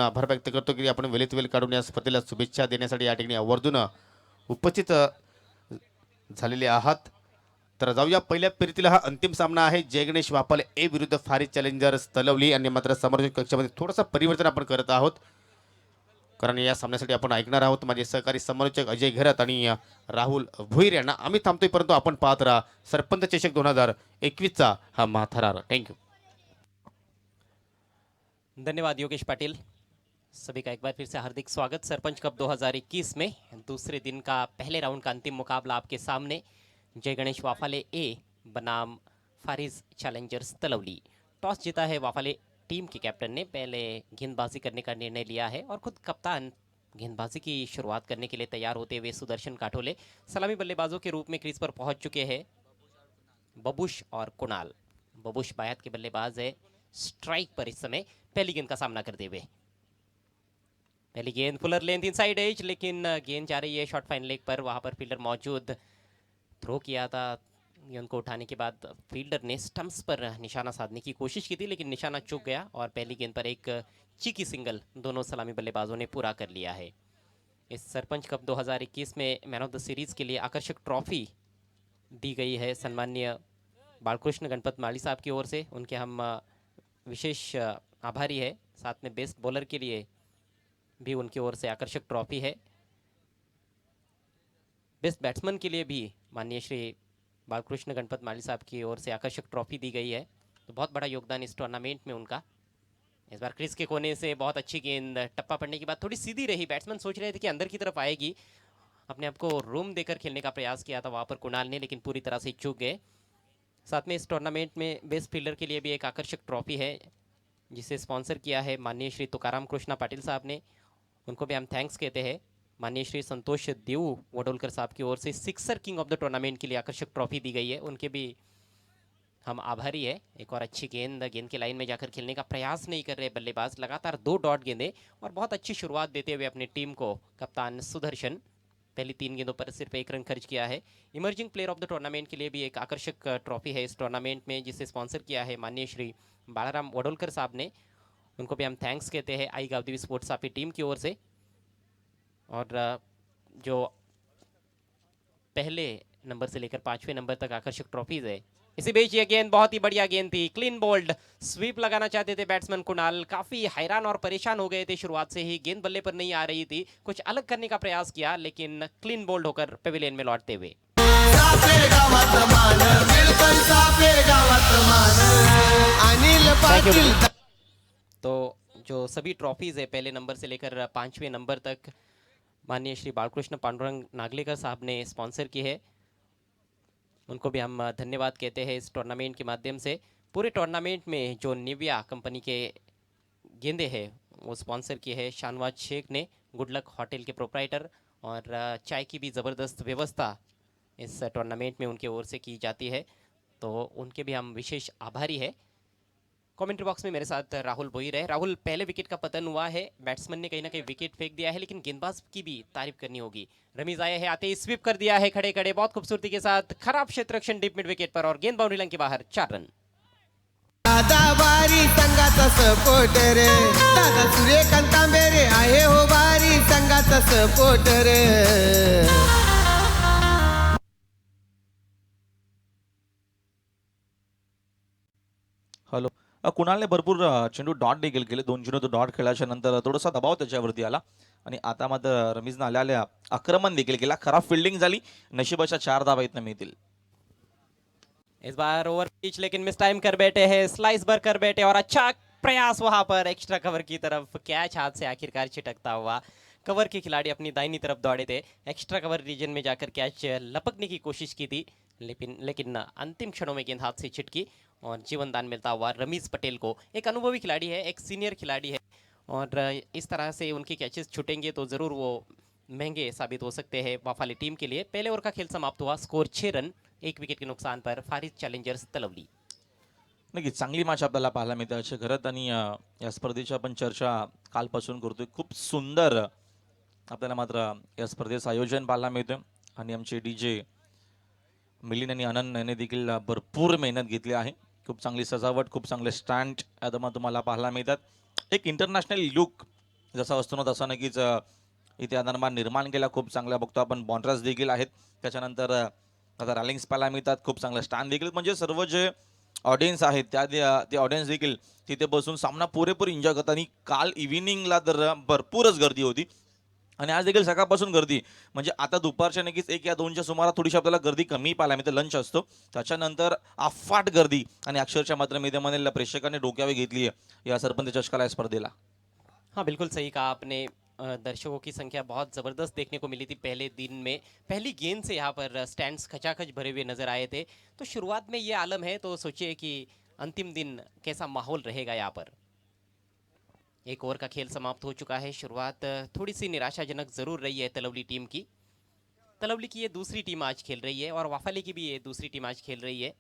आभार व्यक्त करतो की आपण वेळेत वेळ काढून या स्पर्धेला शुभेच्छा देण्यासाठी या ठिकाणी आवर्जून उपस्थित झालेले आहात। तर जाऊया पहिल्या फेरीतील हा अंतिम सामना आहे जय गणेश वाफाले ए विरुद्ध फारीज चॅलेंजर्स तलवली आणि मात्र समोरच्या कक्षामध्ये थोडासा परिवर्तन आपण करत आहोत, कारण या सामन्यासाठी आपण ऐकणार आहोत माझे सहकारी समालोचक अजय घेरत आणि राहुल भुईर यांना। आम्ही थांबतोय परंतु आपण पाहत राहा सरपंच चषक 2021 चा हा माथारार। थँक्यू। धन्यवाद योगेश पाटिल। सभी का एक बार फिर से हार्दिक स्वागत सरपंच कप 2021 में दूसरे दिन का पहले राउंड का अंतिम मुकाबला आपके सामने जय गणेश वाफाले ए बनाम फारिज चैलेंजर्स तलवली। टॉस जीता है वाफाले टीम के कैप्टन ने, पहले गेंदबाजी करने का निर्णय लिया है और खुद कप्तान गेंदबाजी की शुरुआत करने के लिए तैयार होते हुए सुदर्शन काठोले सलामी बल्लेबाजों के रूप में क्रीज पर पहुंच चुके हैं बबूश और कुणाल। बबूश बायत के बल्लेबाज है स्ट्राइक पर इस समय पहली गेंद का सामना करते हुए। पहली गेंद फुलर लेंथ इनसाइड एज, लेकिन गेंद जा रही है शॉर्ट फाइन लेग पर, वहां पर फील्डर मौजूद। थ्रो किया था, गेंद को उठाने के बाद फील्डर ने स्टंप्स पर निशाना साधने की कोशिश की थी लेकिन निशाना चूक गया और पहली गेंद पर एक चीकी सिंगल दोनों सलामी बल्लेबाजों ने पूरा कर लिया है। इस सरपंच कप 2021 में मैन ऑफ द सीरीज के लिए आकर्षक ट्रॉफी दी गई है सन्माननीय बालकृष्ण गणपत माली साहब की ओर से, उनके हम विशेष आभारी है। साथ में बेस्ट बॉलर के लिए भी उनकी ओर से आकर्षक ट्रॉफी है। बेस्ट बैट्समैन के लिए भी माननीय श्री बालकृष्ण गणपत माली साहब की ओर से आकर्षक ट्रॉफी दी गई है। तो बहुत बड़ा योगदान इस टूर्नामेंट में उनका। इस बार क्रीज के कोने से बहुत अच्छी गेंद, टप्पा पड़ने के बाद थोड़ी सीधी रही, बैट्समैन सोच रहे थे कि अंदर की तरफ आएगी, अपने आप को रूम देकर खेलने का प्रयास किया था वहाँ पर कुणाल ने, लेकिन पूरी तरह से चूक गए। साथ में इस टूर्नामेंट में बेस्ट फील्डर के लिए भी एक आकर्षक ट्रॉफी है जिसे स्पॉन्सर किया है माननीय श्री तुकाराम कृष्णा पाटिल साहब ने, उनको भी हम थैंक्स कहते हैं। माननीय श्री संतोष देव वडोलकर साहब की ओर से sixer king of the tournament के लिए आकर्षक ट्रॉफी दी गई है, उनके भी हम आभारी है। एक और अच्छी गेंद, गेंद के लाइन में जाकर खेलने का प्रयास नहीं कर रहे बल्लेबाज, लगातार 2 डॉट गेंदें और बहुत अच्छी शुरुआत देते हुए अपनी टीम को कप्तान सुदर्शन। पहली 3 गेंदों पर सिर्फ 1 रन खर्च किया है। Emerging player of the tournament के लिए भी एक आकर्षक ट्रॉफी है इस टूर्नामेंट में जिसे स्पॉन्सर किया है माननीय श्री बालाराम वडोलकर साहब ने, उनको भी हम थैंक्स कहते हैं आई गावदेवी स्पोर्ट्स आपकी टीम की ओर से। और जो पहले नंबर से लेकर 5वें नंबर तक आकर्षक ट्रॉफीज है। इसी बीच ये गेंद बहुत ही बढ़िया गेंद थी, क्लीन बोल्ड स्वीप लगाना चाहते थे बैट्समैन कुणाल, काफी हैरान और परेशान हो गए थे शुरुआत से ही, गेंद बल्ले पर नहीं आ रही थी, कुछ अलग करने का प्रयास किया लेकिन क्लीन बोल्ड होकर पेविलियन में लौटते हुए। तो जो सभी ट्रॉफीज है पहले नंबर से लेकर 5वें नंबर तक माननीय श्री बालकृष्ण पांडुरंग नागलेकर साहब ने स्पॉन्सर की है, उनको भी हम धन्यवाद कहते हैं इस टूर्नामेंट के माध्यम से। पूरे टूर्नामेंट में जो निविया कंपनी के गेंदे हैं वो स्पॉन्सर किए हैं शानवाज शेख ने, गुड लक होटल के प्रोप्राइटर, और चाय की भी ज़बरदस्त व्यवस्था इस टूर्नामेंट में उनके ओर से की जाती है, तो उनके भी हम विशेष आभारी है। कमेंट्री बॉक्स में मेरे साथ राहुल बोईर है। राहुल, पहले विकेट का पतन हुआ है, बैट्समैन ने कहीं ना कहीं विकेट फेंक दिया है लेकिन गेंदबाज की भी तारीफ करनी होगी। रमीज आए हैं, आते ही स्वीप कर दिया है खड़े खड़े बहुत खूबसूरती के साथ, खराब क्षेत्ररक्षण डीप मिड विकेट पर और गेंद बाउंड्री लाइन के बाहर 4 रन। दादा बारी संघाचा सपोर्टर, दादा सूर्यकांत तांबेरे आहे हो बारी संघाचा सपोर्टर। हॅलो, कुणालने भरपूर चेंडू डॉट देखील केले, 2 चेंडू तो डॉट खेळल्याच्या नंतर थोडासा दबाव त्याच्यावरती आला आणि आता मात्र रमीजनं आल्या आक्रमण देखील केला, खराब फिल्डिंग झाली, नशिबाच्या 4 धावा इथनं मिळतील। इस बार ओवर पिच लेकिन मिस टाइम कर बैठे हैं, स्लाइस बर कर बैठे और अच्छा प्रयास वहां पर एक्स्ट्रा कवर की तरफ, कैच हाथ से आखिरकार छिटकता हुआ। कवर के खिलाड़ी अपनी दाहिनी तरफ दौड़े थे, एक्स्ट्रा कवर रीजन में जाकर कैच लपकने की कोशिश की थी लेकिन अंतिम क्षणों में गेंद हाथ से छिटकी और जीवन दान मिलता हुआ रमीज पटेल को। एक अनुभवी खिलाड़ी है, एक सीनियर खिलाड़ी है और इस तरह से उनके कैचेस छूटेंगे तो ज़रूर वो महंगे साबित हो सकते हैं वाफाली टीम के लिए। पहले ओवर का खेल समाप्त हुआ, स्कोर 6 रन 1 विकेट के नुकसान पर फारिज चॅलेंजर्स तलवली। नक्कीच चांगली मॅच आपल्याला पाहायला मिळते असे घरात, आणि या स्पर्धेची आपण चर्चा कालपासून करतोय, खूप सुंदर आपल्याला मात्र या स्पर्धेचं आयोजन पाहायला मिळतंय आणि आमचे डीजे मिलिंद आणि आनंद यांनी देखील भरपूर मेहनत घेतली आहे। खूप चांगली सजावट, खूप चांगले स्टँड तुम्हाला पाहायला मिळतात, एक इंटरनॅशनल लुक जसा असतो ना तसा नक्कीच इथे आदरमान निर्माण केला. खूप चांगला बघतो आपण. बॉन्ड्रास देखील आहेत. त्याच्यानंतर आता रॅलिंग्स पाहायला मिळतात. खूप चांगलं स्टँड देखील, म्हणजे सर्व जे ऑडियन्स आहेत ते ऑडियन्स देखील तिथे बसून सामना पुरेपूर एन्जॉय करतात. आणि काल इव्हिनिंगला तर भरपूरच गर्दी होती आणि आज देखील सकाळपासून गर्दी. म्हणजे आता दुपारच्या नक्कीच 1 या 2च्या सुमारास थोडीशी आपल्याला गर्दी कमी पाहायला मिळते. लंच असतो त्याच्यानंतर अफाट गर्दी आणि अक्षरशः मात्र मी म्हणेल प्रेक्षकांनी डोक्यावर घेतली आहे या सरपंच चषकाला या स्पर्धेला. हाँ बिल्कुल सही कहा आपने। दर्शकों की संख्या बहुत ज़बरदस्त देखने को मिली थी पहले दिन में। पहली गेंद से यहाँ पर स्टैंड्स खचाखच भरे हुए नज़र आए थे। तो शुरुआत में ये आलम है, तो सोचिए कि अंतिम दिन कैसा माहौल रहेगा यहाँ पर। एक ओवर का खेल समाप्त हो चुका है। शुरुआत थोड़ी सी निराशाजनक ज़रूर रही है तलवली टीम की। तलवली की ये दूसरी टीम आज खेल रही है और वाफाली की भी ये दूसरी टीम आज खेल रही है,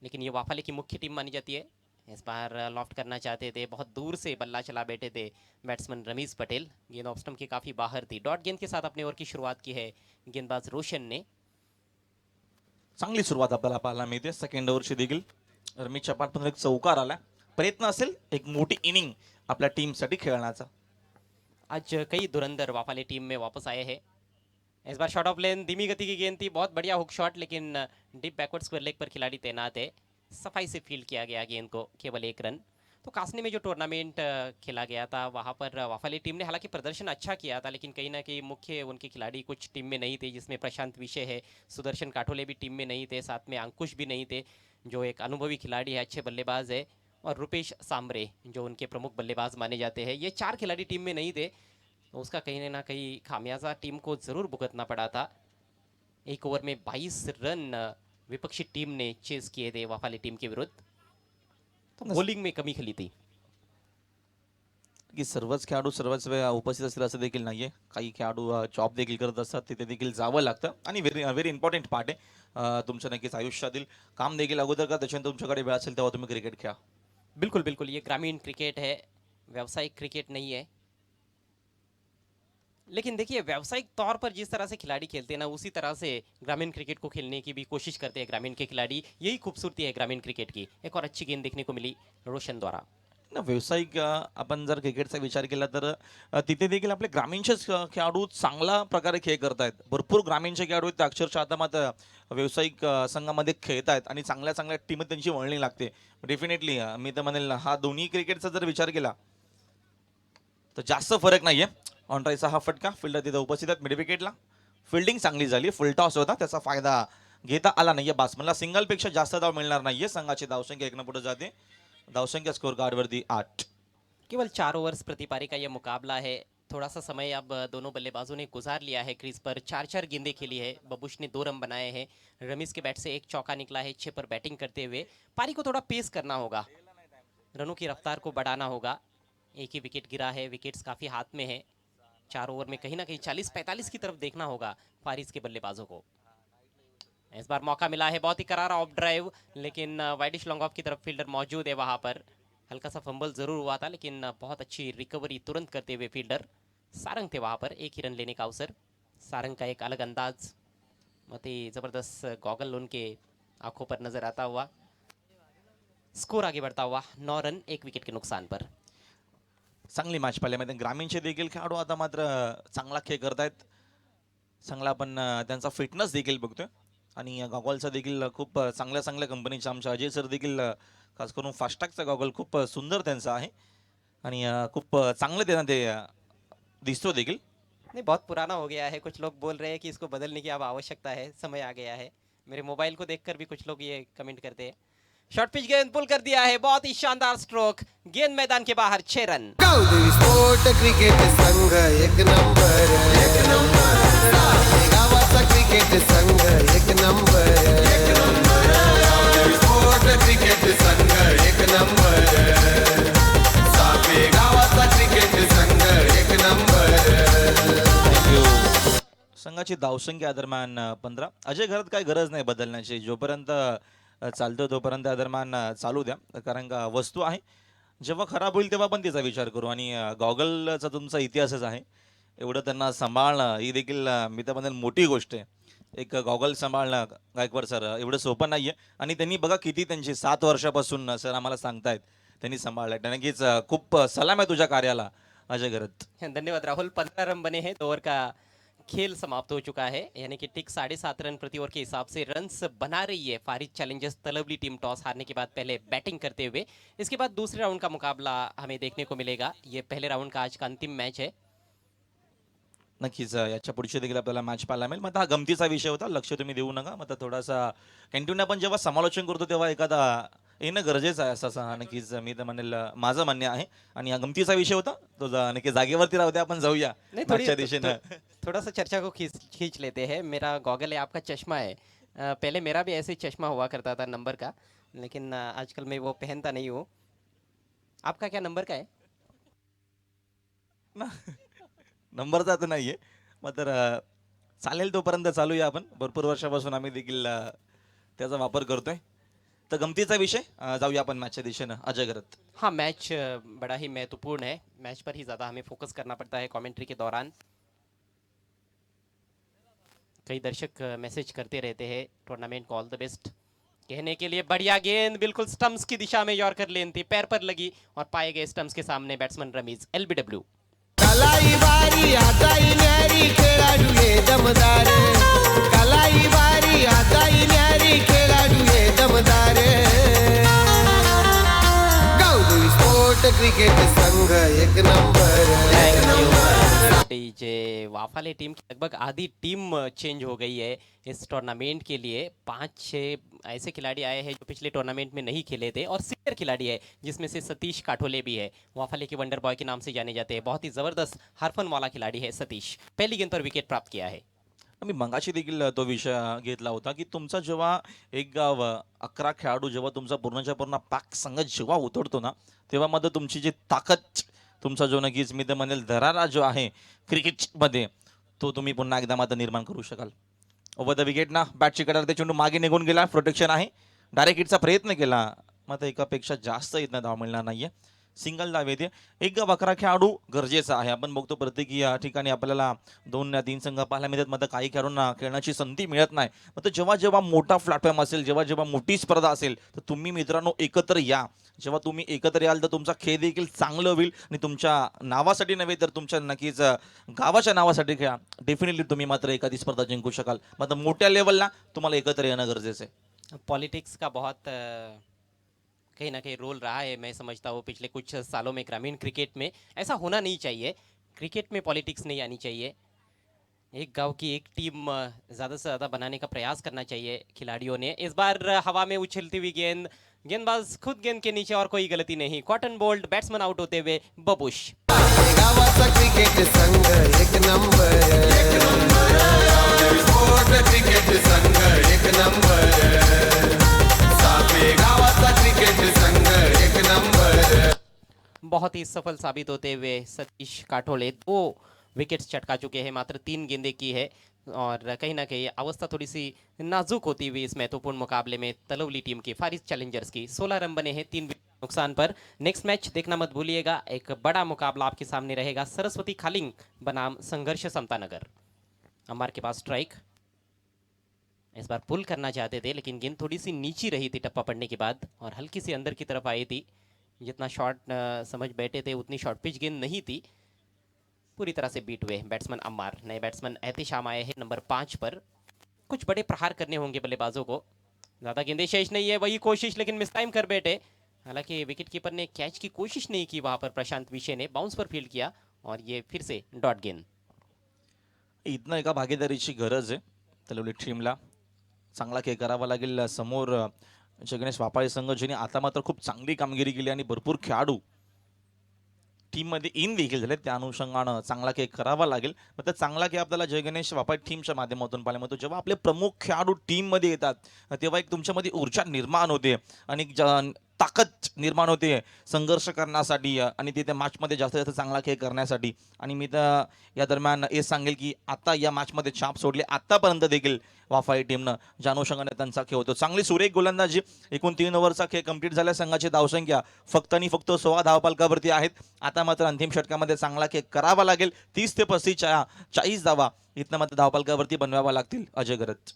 लेकिन ये वाफाली की मुख्य टीम मानी जाती है। इस बार लॉफ्ट करना चाहते थे, बहुत दूर से बल्ला चला बैठे थे बैट्समैन रमीज पटेल। गेंद ऑफ स्टंप के काफ़ी बाहर थी। डॉट गेंद के साथ अपने ओवर की शुरुआत की है गेंदबाज रोशन ने। चांगली सुरुवात आपल्याला पाहायला मिळते. सेकंड ओव्हरची देखील रमेश चपाटमधून एक चौकार आला. प्रयत्न असेल एक मोठी इनिंग आपल्या टीमसाठी खेळण्याचा. आज कई धुरंधर वाफाली टीम में वापस आए हैं। इस बार शॉट ऑफ लेन धीमी गति की गेंद थी, बहुत बढ़िया हुक शॉट, लेकिन डीप बैकवर्ड स्क्वायर लेग पर खिलाड़ी तैनात है। सफाई से फील्ड किया गया गेंद को, केवल 1 रन। तो कासनी में जो टूर्नामेंट खेला गया था वहाँ पर वाफाली टीम ने हालांकि प्रदर्शन अच्छा किया था, लेकिन कहीं ना कहीं मुख्य उनके खिलाड़ी कुछ टीम में नहीं थे, जिसमें प्रशांत विषय है, सुदर्शन काठोले भी टीम में नहीं थे, साथ में अंकुश भी नहीं थे जो एक अनुभवी खिलाड़ी है, अच्छे बल्लेबाज है, और रुपेश सांबरे जो उनके प्रमुख बल्लेबाज माने जाते हैं। ये 4 खिलाड़ी टीम में नहीं थे, तो उसका कहीं ना कहीं खामियाजा टीम को ज़रूर भुगतना पड़ा था। एक ओवर में 22 रन विपक्षी टीम ने चेस किए थे वाफाली टीम के विरुद्ध। तो बॉलिंग में कमी खली थी की सर्वच खेळाडू सर्वच वेळा उपस्थित असतील असं देखील नाहीये. काही खेळाडू जॉब देखील करत असतात, तिथे देखील जावं लागतं. आणि व्हेरी इम्पॉर्टंट पार्ट आहे तुमच्या नक्कीच आयुष्यातील. काम देखील अगोदर का, त्याच्यानंतर तुमच्याकडे वेळ असेल तेव्हा तुम्ही क्रिकेट खेळा. बिल्कुल बिल्कुल, ये ग्रामीण क्रिकेट है, व्यावसायिक क्रिकेट नहीं है। लेकिन देखिए, व्यावसायिक तौर पर जिस तरह से खिलाड़ी खेलते हैं ना, उसी तरह से ग्रामीण क्रिकेट को खेलने की भी कोशिश करते हैं ग्रामीण के खिलाड़ी। यही खूबसूरती है ग्रामीण क्रिकेट की। एक और अच्छी गेंद देखने को मिली रोशन द्वारा। ना व्यावसायिक आपण जर क्रिकेटचा विचार केला तर तिथे देखील आपले ग्रामीणचेच खेळाडू चांगला प्रकारे खेळ करतायत. भरपूर ग्रामीणचे खेळाडू आहेत ते अक्षरशः आता मात्र व्यावसायिक संघामध्ये खेळत आहेत आणि चांगल्या चांगल्या टीम त्यांची वळणी लागते. डेफिनेटली मी तर म्हणेल हा दोन्ही क्रिकेटचा जर विचार केला तर जास्त फरक नाहीये. ऑनराईचा हा फटका, फिल्डर तिथे उपस्थित आहेत मिड विकेटला. फिल्डिंग चांगली झाली, फुल टॉस होता, त्याचा फायदा घेता आला नाहीये. बॅट्समनला सिंगलपेक्षा जास्त धाव मिळणार नाहीये. संघाची धावसंख्या 1 पुढे जाते. धावसंख्या स्कोर कार्डवरती 8. केवल 4 ओवर्स प्रति पारी का यह मुकाबला है। थोड़ा सा समय अब दोनों बल्लेबाजों ने गुजार लिया है क्रीज पर। 4-4 गेंदें खेली है। बबूश ने 2 रन बनाए हैं। रमीज के बैट से एक चौका निकला है 6 पर बैटिंग करते हुए। पारी को थोड़ा पेस करना होगा, रनों की रफ्तार को बढ़ाना होगा। एक ही विकेट गिरा है, विकेट्स काफ़ी हाथ में है। 4 ओवर में कहीं ना कहीं 40-45 की तरफ देखना होगा फारिस के बल्लेबाजों को। इस बार मौका मिला है, बहुत ही करारा ऑफ ड्राइव, लेकिन वाइडिश लॉन्ग ऑफ की तरफ फील्डर मौजूद है वहाँ पर। हल्का सा फंबल ज़रूर हुआ था, लेकिन बहुत अच्छी रिकवरी तुरंत करते हुए फील्डर सारंग थे वहाँ पर। 1 ही रन लेने का अवसर। सारंग का एक अलग अंदाज, बहुत ही ज़बरदस्त गॉगल उनके आंखों पर नज़र आता हुआ। स्कोर आगे बढ़ता हुआ 9 रन 1 विकेट के नुकसान पर। चांगली मॅच पाहिल्यामध्ये ग्रामीणचे देखील खेळाडू आता मात्र चांगला खेळ करतायत. चांगला आपण त्यांचा फिटनेस देखील बघतोय आणि गॉगलचा देखील खूप चांगल्या चांगल्या कंपनीचे आमचे अजय सर देखील खास करून फास्टॅगचा गॉगल खूप सुंदर त्यांचा आहे आणि खूप चांगलं त्यांना ते दिसतो देखील. नहीं, बहुत पुराना हो गया है। कुछ लोग बोल रहे हैं कि इसको बदलने की अब आवश्यकता है, समय आ गया है। मेरे मोबाइल को देखकर भी कुछ लोग ये कमेंट करते हैं। शॉर्ट पिच गेंद पुल कर दिया है, बहुत ही शानदार स्ट्रोक, गेंद मैदान के बाहर 6 रन। गावदेवी स्पोर्ट क्रिकेट संघ एक नंबर, एक नंबर गावाचा क्रिकेट संघ एक नंबर, एक नंबर गावदेवी स्पोर्ट क्रिकेट संघ एक नंबर, सापे गावाचा क्रिकेट संघ एक नंबर. थँक्यू. संघाची धावसंख्या दरम्यान 15. अजय घरात काय गरज नाही बदलण्याची, जोपर्यंत चालतो तोपर्यंत दरम्यान चालू द्या, कारण का वस्तू आहे, जेव्हा खराब होईल तेव्हा पण तिचा विचार करू. आणि गॉगलचा तुमचा इतिहासच आहे, एवढं त्यांना सांभाळणं ही देखील मी तर म्हणेल मोठी गोष्ट आहे. एक गॉगल सांभाळणं गायकवाड सर एवढं सोपं नाही आहे. आणि त्यांनी बघा किती त्यांची 7 वर्षापासून सर आम्हाला सांगतायत त्यांनी सांभाळलाय. नक्कीच खूप सलाम आहे तुझ्या कार्याला अजय घरत. धन्यवाद राहुल। 15 रन बने हैं, 2 ओवर का खेल समाप्त हो चुका है, यानी कि ठीक 7.5 रन प्रति ओवर के हिसाब से रन्स बना रही है फारिज चैलेंजर्स तलवली टीम टॉस हारने के बाद पहले बैटिंग करते हुए। इसके बाद दूसरे राउंड का मुकाबला हमें देखने को मिलेगा। ये पहले राउंड का आज का अंतिम मैच है। नक्कीच याच्या पुढचे देखील आपल्याला मॅच पाहायला मिळेल. मग आता हा गमतीचा विषय होता, लक्ष तुम्ही देऊ नका. मग आता थोडासा कंटिन्यू आपण जेव्हा समालोचन करतो तेव्हा एखादा येणं गरजेचं आहे असं नक्कीच मी तर म्हणेल माझं म्हणणे आहे. आणि हा गमतीचा विषय होता तो नक्की जागेवरती राहू दे, आपण जाऊया नहीं मागच्या दिशेनं. थोड़ा सा चर्चा को खींच लेते हैं। मेरा गॉगल है, आपका चश्मा है। पहले मेरा भी ऐसे ही चश्मा हुआ करता था नंबर का, लेकिन आजकल मैं वो पहनता नहीं हूँ। आपका क्या नंबर का है? नंबरचा तर नाहीये. मग तर चालेल तोपर्यंत चालूया आपण. भरपूर वर्षापासून आम्ही देखील त्याचा वापर करतोय. तर गमतीचा विषय जाऊया आपण मॅचच्या दिशेनं अजय घरत. हाँ, मैच बड़ा ही महत्वपूर्ण है। मैच पर ही ज़्यादा हमें फोकस करना पड़ता है कमेंट्री के दौरान। कई दर्शक मैसेज करते रहते हैं टूर्नामेंट को ऑल द बेस्ट कहने के लिए। बढ़िया गेंद बिल्कुल स्टंप्स की दिशा में यॉर्कर लेन थी, पैर पर लगी और पाए गए स्टंप्स के सामने बैट्समैन रमीज एलबीडब्ल्यू। कलाई बारी आता न्यारी खेळाडू ये दमदार कलाई बारी आता न्यारी खेळाडू ये दमदार गावदेवी स्पोर्ट क्रिकेट संघ एक नंबर जे वाफाले टीम की लगभग आधी टीम चेंज हो गई है इस टूर्नामेंट के लिए। 5-6 ऐसे खिलाड़ी आए हैं जो पिछले टूर्नामेंट में नहीं खेले थे और सीनियर खिलाड़ी है जिसमें से सतीश काठोले भी है। वाफाले के वंडर बॉय के नाम से जाने जाते हैं। बहुत ही जबरदस्त हारफन वाला खिलाड़ी है सतीश। पहली गेंद पर विकेट प्राप्त किया है। मी मंगाशी देखील तो विषय घेतला होता की तुमचा जेव्हा एक गाव 11 खेळाडू जेव्हा तुमचा पूर्णच्या पूर्ण पाक संघ जेव्हा उतरतो ना तेव्हा मध्ये तुमची जी ताकद, तुमचा जो नक्कीच मी तर म्हणेल दरारा जो आहे क्रिकेटमध्ये तो तुम्ही पुन्हा एकदा मात्र निर्माण करू शकाल. ओव्हर द विकेट ना बॅटची कडा ते चेंडू मागे निघून गेला. प्रोटेक्शन आहे, डायरेक्ट हिटचा प्रयत्न केला मात्र एकापेक्षा जास्त इथनं धाव मिळणार नाहीये. सिंगल धाव येते. एक 11 खेळाडू गरजेचा आहे. आपण बघतो प्रत्येक या ठिकाणी आपल्याला 2 या 3 संघ पाहायला मिळतात, मात्र काही खेळाडूंना खेळण्याची संधी मिळत नाही. मात्र जेव्हा जेव्हा मोठा प्लॅटफॉर्म असेल, जेव्हा जेव्हा मोठी स्पर्धा असेल तर तुम्ही मित्रांनो एकत्र या. जेव्हा तुम्ही एकत्र याल तर तुमचा खेळ देखील चांगलं होईल आणि तुमच्या नावासाठी नव्हे तर तुमच्या नक्कीच गावाच्या नावासाठी खेळा. डेफिनेटली तुम्ही मात्र एखादी स्पर्धा जिंकू शकाल. मात्र मोठ्या लेवलला तुम्हाला एकत्र येणं गरजेचं आहे. पॉलिटिक्स का बहुत कहीं ना कहीं रोल रहा है, मैं समझता हूँ पिछले कुछ सालों में ग्रामीण क्रिकेट में। ऐसा होना नहीं चाहिए, क्रिकेट में पॉलिटिक्स नहीं आनी चाहिए। एक गांव की एक टीम ज़्यादा से ज़्यादा बनाने का प्रयास करना चाहिए खिलाड़ियों ने। इस बार हवा में उछलती हुई गेंद, गेंदबाज खुद गेंद के नीचे और कोई गलती नहीं। कॉटन बोल्ड, बैट्समैन आउट होते हुए बबुश। गावाचा क्रिकेट संघ एक नंबर स्पोर्ट क्रिकेट संघ एक नंबर साथे गावाचा क्रिकेट संघ एक नंबर। बहुत ही सफल साबित होते हुए सतीश काठोले 2 विकेट्स चटका चुके हैं, मात्र 3 गेंदें की है और कहीं ना कहीं अवस्था थोड़ी सी नाजुक होती हुई इस महत्वपूर्ण मुकाबले में तलवली टीम की फारिज चैलेंजर्स की 16 रन बने हैं 3 विकेट नुकसान पर। नेक्स्ट मैच देखना मत भूलिएगा, एक बड़ा मुकाबला आपके सामने रहेगा सरस्वती खालिंग बनाम संघर्ष समतानगर। अमर के पास स्ट्राइक, इस बार पुल करना चाहते थे लेकिन गेंद थोड़ी सी नीची रही थी टप्पा पड़ने के बाद और हल्की सी अंदर की तरफ आई थी। जितना शॉट समझ बैठे थे उतनी शॉर्ट पिच गेंद नहीं थी। पूरी तरह से बीट हुए बैट्समैन अम्मार। नए बैट्समैन एहतिशाम आए हैं नंबर 5 पर। कुछ बड़े प्रहार करने होंगे बल्लेबाजों को। ज़्यादा गेंदें शेष नहीं है, वही कोशिश लेकिन मिस टाइम कर बैठे। हालांकि विकेट कीपर ने कैच की कोशिश नहीं की, वहाँ पर प्रशांत विशे ने बाउंस पर फील्ड किया और ये फिर से डॉट गेंद। इथनं एका भागीदारीची गरज आहे तलवली टीमला. चांगला खेळ करावा लागेल. समोर जगनेश वापाळे संघ ज्यांनी आता मात्र खूप चांगली कामगिरी केली आणि भरपूर खेळाडू टीममध्ये इन देखील झाले. त्या अनुषंगानं चांगला खेळ करावा लागेल. मग तर चांगला खेळ आपल्याला जय गणेश वापाळे टीमच्या माध्यमातून पाहायला मिळतो. जेव्हा आपले प्रमुख खेळाडू टीममध्ये येतात तेव्हा एक तुमच्यामध्ये ऊर्जा निर्माण होते आणि ताकद निर्माण होते संघर्ष करण्यासाठी आणि तिथे मॅचमध्ये जास्त जास्त चांगला खेळ करण्यासाठी. आणि मी तर या दरम्यान हे सांगेल की आता या मॅचमध्ये छाप सोडली आतापर्यंत देखील वाफाई टीमनं ज्या अनुषंगाने त्यांचा खेळ होतो. चांगली सुरेख गोलंदाजी. एकूण 3 ओव्हरचा खेळ कंप्लीट झाल्या. संघाची धावसंख्या फक्त आणि फक्त 16 धावफलकावरती आहेत. आता मात्र अंतिम षटकामध्ये चांगला खेळ करावा लागेल. 30 ते 35 40 धावा इथनं मात्र धावफलकावरती बनवाव्या लागतील अजय घरत.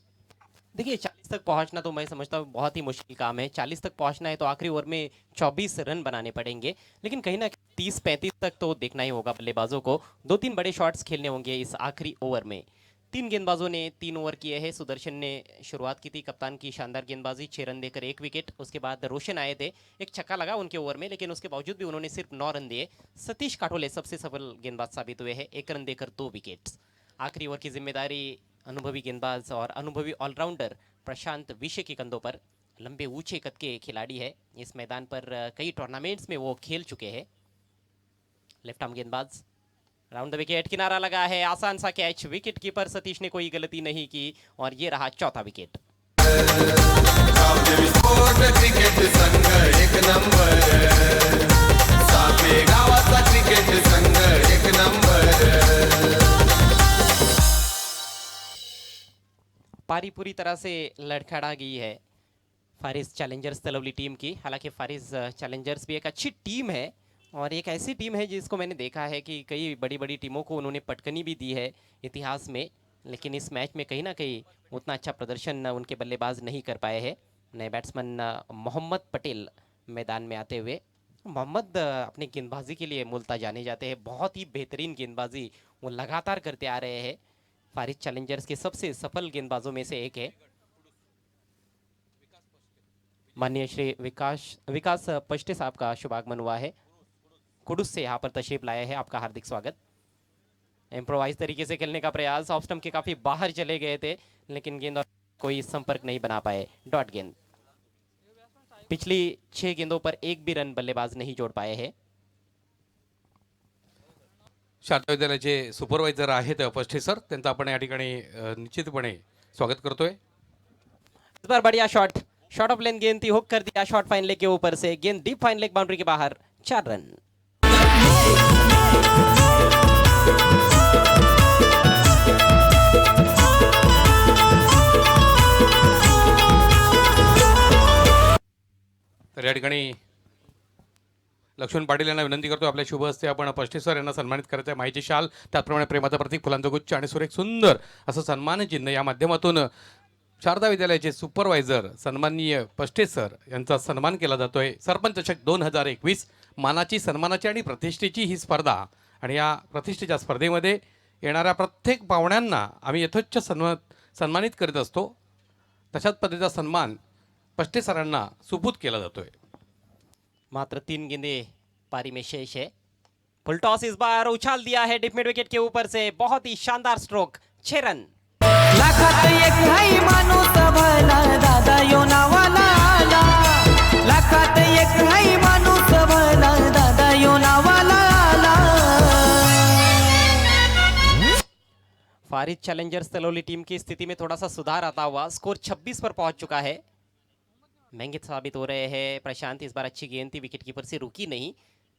देखिए 40 तक पहुंचना तो मैं समझता हूँ बहुत ही मुश्किल काम है। 40 तक पहुंचना है तो आखिरी ओवर में 24 रन बनाने पड़ेंगे, लेकिन कहीं ना कहीं 30-35 तक तो देखना ही होगा बल्लेबाजों को। 2-3 बड़े शॉट्स खेलने होंगे इस आखिरी ओवर में। 3 गेंदबाजों ने 3 ओवर किए हैं। सुदर्शन ने शुरुआत की थी, कप्तान की शानदार गेंदबाजी, 6 रन देकर 1 विकेट। उसके बाद रोशन आए थे, एक छक्का लगा उनके ओवर में, लेकिन उसके बावजूद भी उन्होंने सिर्फ 9 रन दिए। सतीश काठोले सबसे सफल गेंदबाज साबित हुए हैं, 1 रन देकर 2 विकेट्स। आखिरी ओवर की जिम्मेदारी अनुभवी गेंदबाज और अनुभवी ऑलराउंडर प्रशांत विशे के कंधों पर। लंबे ऊंचे कद के खिलाड़ी है, इस मैदान पर कई टूर्नामेंट्स में वो खेल चुके हैं। लेफ्ट आर्म गेंदबाज, राउंड द विकेट, किनारा लगा है, आसान सा कैच। विकेट कीपर सतीश ने कोई गलती नहीं की और ये रहा चौथा विकेट। स्पोर्ट क्रिकेट संघ एक नंबर, सापे गावाचा क्रिकेट संघ एक नंबर। पारी पूरी तरह से लड़खड़ा गई है फारिस चैलेंजर्स तलवली टीम की। हालांकि फारिस चैलेंजर्स भी एक अच्छी टीम है और एक ऐसी टीम है जिसको मैंने देखा है कि कई बड़ी बड़ी टीमों को उन्होंने पटकनी भी दी है इतिहास में, लेकिन इस मैच में कहीं ना कहीं उतना अच्छा प्रदर्शन उनके बल्लेबाज नहीं कर पाए हैं। नए बैट्समैन मोहम्मद पटेल मैदान में आते हुए। मोहम्मद अपनी गेंदबाजी के लिए मुल्ता जाने जाते हैं, बहुत ही बेहतरीन गेंदबाजी वो लगातार करते आ रहे हैं। फारिस चैलेंजर्स के सबसे सफल गेंदबाजों में से एक है। माननीय श्री विकास पष्टे साहब का शुभागमन हुआ है, कुडुस से यहाँ पर तशरीफ लाए हैं, आपका हार्दिक स्वागत। इम्प्रोवाइज तरीके से खेलने का प्रयास, ऑफ स्टंप के काफी बाहर चले गए थे, लेकिन गेंद और कोई संपर्क नहीं बना पाए। डॉट गेंद। पिछली 6 गेंदों पर एक भी रन बल्लेबाज नहीं जोड़ पाए हैं। शारदा विद्यालयाचे सुपरवायझर आहेत पष्टे सर, त्यांचं आपण या ठिकाणी निश्चितपणे स्वागत करतोय। इस बार बढ़िया शॉट, शॉट ऑफ लेंथ गेंद थी, हुक कर दिया शॉट फाइन लेग के ऊपर से, गेंद डीप फाइन लेग बाउंड्री के बाहर, 4 रन। तर या ठिकाणी लक्ष्मण पाटील यांना विनंती करतो, आपल्या शुभ हस्ते आपण पष्टे सर यांना सन्मानित करायचं आहे। माहिती शाल, त्याचप्रमाणे प्रेमाचं प्रतीक, फुलांचा गुच्छ आणि सुरेख सुंदर असं सन्मान चिन्ह या माध्यमातून शारदा विद्यालयाचे सुपरवायझर सन्माननीय पष्टे सर यांचा सन्मान केला जातोय। सरपंच चषक 2021 मानाची, सन्मानाची आणि प्रतिष्ठेची ही स्पर्धा, आणि या प्रतिष्ठेच्या स्पर्धेमध्ये येणाऱ्या प्रत्येक पाहुण्यांना आम्ही यथोच्च सन्मानित करीत असतो। तशाच पद्धतीचा सन्मान पष्टे सरांना सुपूत केला जातोय। मात्र 3 गेंदे पारी में शेष है। फुल टॉस इस बार उछाल दिया है डिप मिड विकेट के ऊपर से, बहुत ही शानदार स्ट्रोक, 6 रन। लाखात एक नाही माणूस भला दादा यो नावाला आला, लाखात एक नाही माणूस भला दादा यो नावाला आला। फारिस चैलेंजर्स तलौली टीम की स्थिति में थोड़ा सा सुधार आता हुआ, स्कोर 26 पर पहुंच चुका है। महंगे साबित हो रहे हैं प्रशांत, इस बार अच्छी गेंद थी, विकेट कीपर से रुकी नहीं।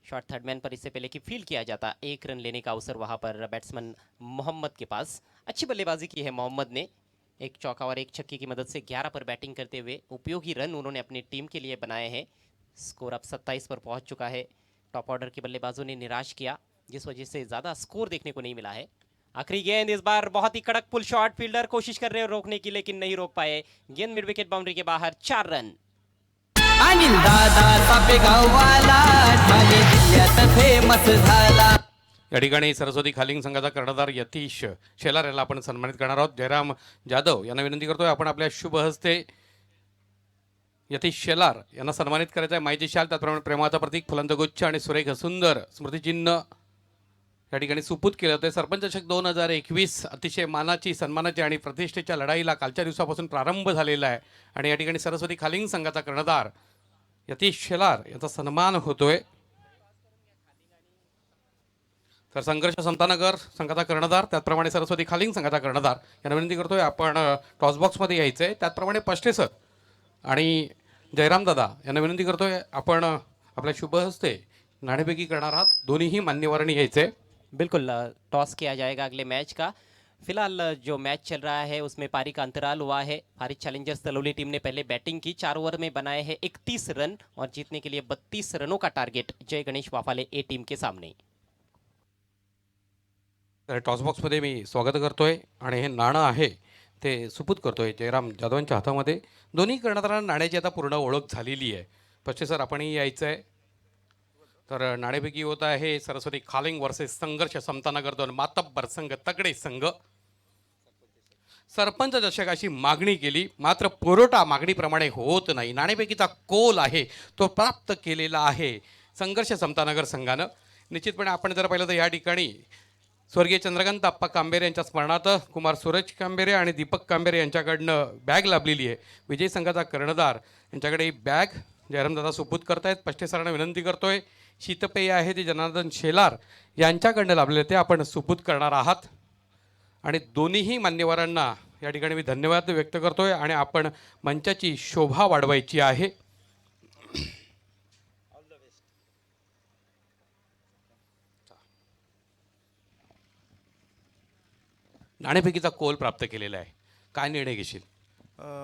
शॉट थर्ड मैन पर इससे पहले कि फील्ड किया जाता, 1 रन लेने का अवसर वहां पर बैट्समैन मोहम्मद के पास। अच्छी बल्लेबाजी की है मोहम्मद ने, एक चौका और एक छक्के की मदद से 11 पर बैटिंग करते हुए उपयोगी रन उन्होंने अपनी टीम के लिए बनाए हैं। स्कोर अब 27 पर पहुंच चुका है। टॉप ऑर्डर के बल्लेबाजों ने निराश किया, जिस वजह से ज़्यादा स्कोर देखने को नहीं मिला है। आखिरी गेंद इस बार बहुत ही कड़क पुल शॉट, फील्डर कोशिश कर रहे हैं रोकने की लेकिन नहीं रोक पाए। गेंद मिड विकेट बाउंड्री के बाहर, 4 रन। अनिल दादा सापे गाववाला ठाणे जिल्ह्यात फेमस झाला। या ठिकाणी सरस्वती खालिंग संघाचा कर्णधार यतीश शेलार याला आपण सन्मानित करणार आहोत। जयराम जाधव यांना विनंती करतोय, आपण आपल्या शुभ हस्ते यतीश शेलार यांना सन्मानित करायचं आहे। माहिती शाल, त्याचप्रमाणे प्रेमाचा प्रतीक, फुलांचा गुच्छ आणि सुरेख सुंदर स्मृतिचिन्ह या ठिकाणी सुपूत केलं होतं। सरपंच चषक 2021 अतिशय मानाची, सन्मानाची आणि प्रतिष्ठेच्या लढाईला कालच्या दिवसापासून प्रारंभ झालेला आहे, आणि या ठिकाणी सरस्वती खालिंग संघाचा कर्णधार यतीश शेलार यांचा सन्मान होतोय। तर संघर्ष समतानगर संघाचा कर्णधार, त्याचप्रमाणे सरस्वती खालिंग संघाचा कर्णधार यांना विनंती करतोय, आपण टॉस बॉक्समध्ये यायचं आहे। त्याचप्रमाणे पष्टे सर आणि जयराम दादा यांना विनंती करतोय, आपण आपल्या शुभ हस्ते नाणेफेकी करणार आहात। दोन्हीही मान्यवरांनी यायचे। बिल्कुल, टॉस किया जाएगा अगले मैच का। फिलहाल जो मैच चल रहा है उसमें पारी का अंतराल हुआ है। फारिस चैलेंजर्स तलौली टीम ने पहले बैटिंग की, 4 ओवर में बनाए हैं 31 रन और जीतने के लिए 32 रनों का टारगेट जय गणेश वाफाले ए टीम के सामने। तर टॉस बॉक्समध्ये मी स्वागत करतोय, आणि हे नाणं आहे ते सुपूत करतोय जयराम जाधवांच्या हातामध्ये. दोन्ही कर्णधारांना नाण्याची आता पूर्ण ओळख झालेली आहे. पश्चे सर आपणही यायचं आहे. तर नाणेफेकी होत आहे सरस्वती खालिंग वर्सेस संघर्ष समतानगर 2 मातब्बर संघ तगडे संघ. सरपंच दर्शकाशी मागणी केली मात्र पुरवठा मागणीप्रमाणे होत नाही. नाणेफेकीचा कोल आहे तो प्राप्त केलेला आहे संघर्ष समतानगर संघानं. निश्चितपणे आपण जर पाहिलं तर या ठिकाणी स्वर्गीय चंद्रकांत आप्पा कांबेरे यांच्या स्मरणार्थ कुमार सूरज कांबेरे आणि दीपक कांबेरे यांच्याकडनं बॅग लाभलेली आहे. विजय संघाचा कर्णधार यांच्याकडे ही बॅग जयरामदादा सुपूत करतायत. पष्टे सरांना विनंती करतोय शीतपेय आहे ते जनार्दन शेलार यांच्याकडनं लाभलेले ते आपण सुपूत करणार आहात. आणि दोन्हीही मान्यवरांना या ठिकाणी मी धन्यवाद व्यक्त करतोय आणि आपण मंचाची शोभा वाढवायची आहे. नाणेफेकीचा कोल प्राप्त केलेला आहे. काय निर्णय घेशील?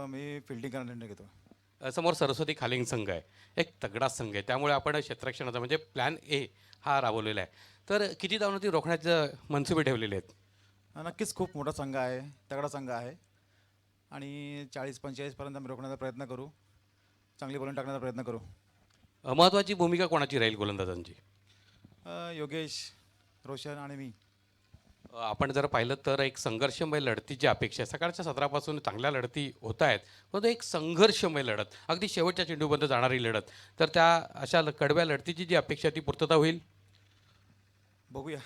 मी फिल्डिंग करण्याचा निर्णय घेतो. समोर सरस्वती खालिंग संघ आहे, एक तगडा संघ आहे, त्यामुळे आपण क्षेत्ररक्षणाचा म्हणजे प्लॅन ए हा राबवलेला आहे. तर किती धावती रोखण्याचं मनसुबे ठेवलेले आहेत? नक्कीच खूप मोठा संघ आहे, तगडा संघ आहे आणि 40-45पर्यंत आम्ही रोखण्याचा प्रयत्न करू. चांगली बॉलिंग टाकण्याचा प्रयत्न करू. महत्त्वाची भूमिका कोणाची राहील गोलंदाजांची? योगेश, रोशन आणि मी. आपण जर पाहिलं तर एक संघर्षमय लढतीची अपेक्षा आहे. सकाळच्या सत्रापासून चांगल्या लढती होत आहेत, परंतु एक संघर्षमय लढत, अगदी शेवटच्या चेंडूपर्यंत जाणारी लढत, तर त्या अशा कडव्या लढतीची जी अपेक्षा ती पूर्तता होईल? बघूया.